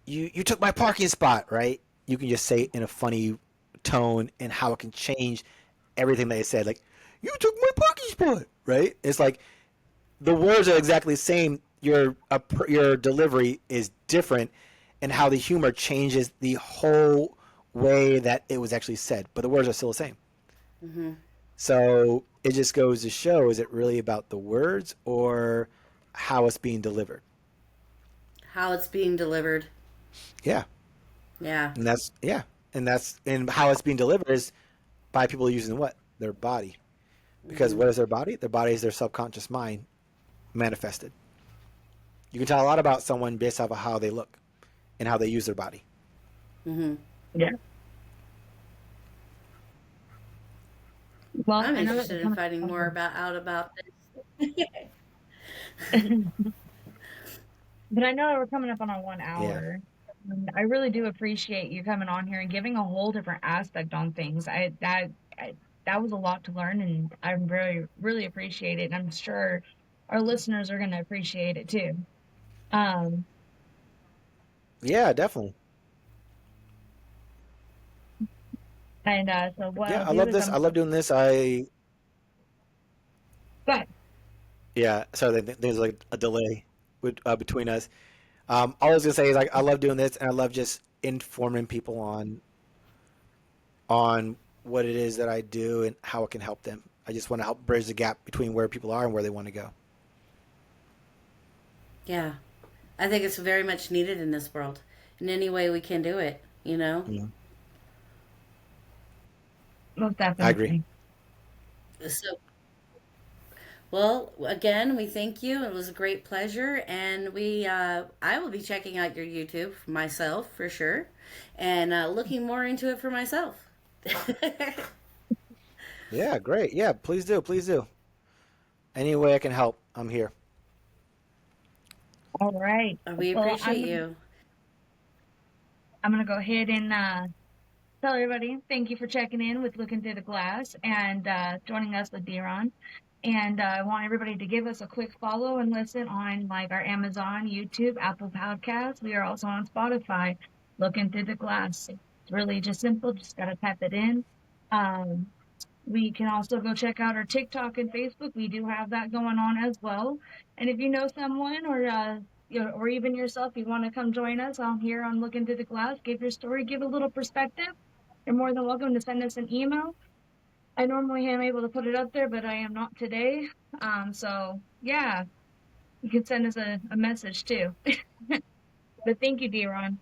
[SPEAKER 1] you took my parking spot, right? You can just say it in a funny tone and how it can change everything they said. Like, you took my parking spot, right? It's like the words are exactly the same. Your delivery is different, and how the humor changes the whole way that it was actually said. But the words are still the same.
[SPEAKER 2] Hmm.
[SPEAKER 1] So it just goes to show: is it really about the words or how it's being delivered?
[SPEAKER 2] How it's being delivered.
[SPEAKER 1] Yeah,
[SPEAKER 2] Yeah.
[SPEAKER 1] and and how it's being delivered is by people using what their body. Because
[SPEAKER 2] Hmm.
[SPEAKER 1] what is their body? Their body is their subconscious mind manifested. You can tell a lot about someone based off of how they look and how they use their body.
[SPEAKER 2] Hmm.
[SPEAKER 4] Yeah. Well,
[SPEAKER 2] I'm
[SPEAKER 4] I know that
[SPEAKER 2] interested in finding more about this.
[SPEAKER 4] but I know that we're coming up on our one
[SPEAKER 1] Yeah.
[SPEAKER 4] hour. And I really do appreciate you coming on here and giving a whole different aspect on things. I that was a lot to learn, and I really really appreciate it. And I'm sure our listeners are going to appreciate it too. Um,
[SPEAKER 1] Yeah, definitely.
[SPEAKER 4] and so what
[SPEAKER 1] Yeah,
[SPEAKER 4] I'll
[SPEAKER 1] I
[SPEAKER 4] do
[SPEAKER 1] love
[SPEAKER 4] is
[SPEAKER 1] this. I love doing this.
[SPEAKER 4] but
[SPEAKER 1] Yeah, sorry, there's like a delay between us. All I was gonna say is like I love doing this, and I love just informing people on what it is that I do and how it can help them. I just want to help bridge the gap between where people are and where they want to go.
[SPEAKER 2] Yeah. I think it's very much needed in this world. In any way we can do it, you know?
[SPEAKER 1] Yeah.
[SPEAKER 4] most
[SPEAKER 1] I agree.
[SPEAKER 4] definitely.
[SPEAKER 2] So, well, again, we thank you. It was a great pleasure. And I will be checking out your YouTube for myself for sure and looking more into it for myself.
[SPEAKER 1] Yeah, great. Yeah, please do. Please do. Any way I can help, I'm here.
[SPEAKER 4] All right.
[SPEAKER 2] We
[SPEAKER 4] Well,
[SPEAKER 2] appreciate you.
[SPEAKER 4] I'm gonna go ahead and tell everybody thank you for checking in with Looking Through the Glass and joining us with Deron. And I want everybody to give us a quick follow and listen on like our Amazon, YouTube, Apple Podcasts. We are also on Spotify, Looking Through the Glass. It's really just simple. Just gotta type it in. Um, we can also go check out our TikTok and Facebook. We do have that going on as well. And if you know someone or or even yourself, you want to come join us on here on Looking Through the Glass, give your story, give a little perspective. You're more than welcome to send us an email. I normally am able to put it up there, but I am not today. So yeah, you can send us a message too. But thank you, Deron.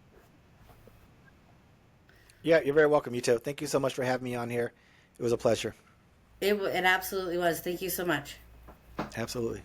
[SPEAKER 1] Yeah, you're very welcome. You too. Thank you so much for having me on here. It was a pleasure.
[SPEAKER 2] It absolutely was. Thank you so much.
[SPEAKER 1] Absolutely.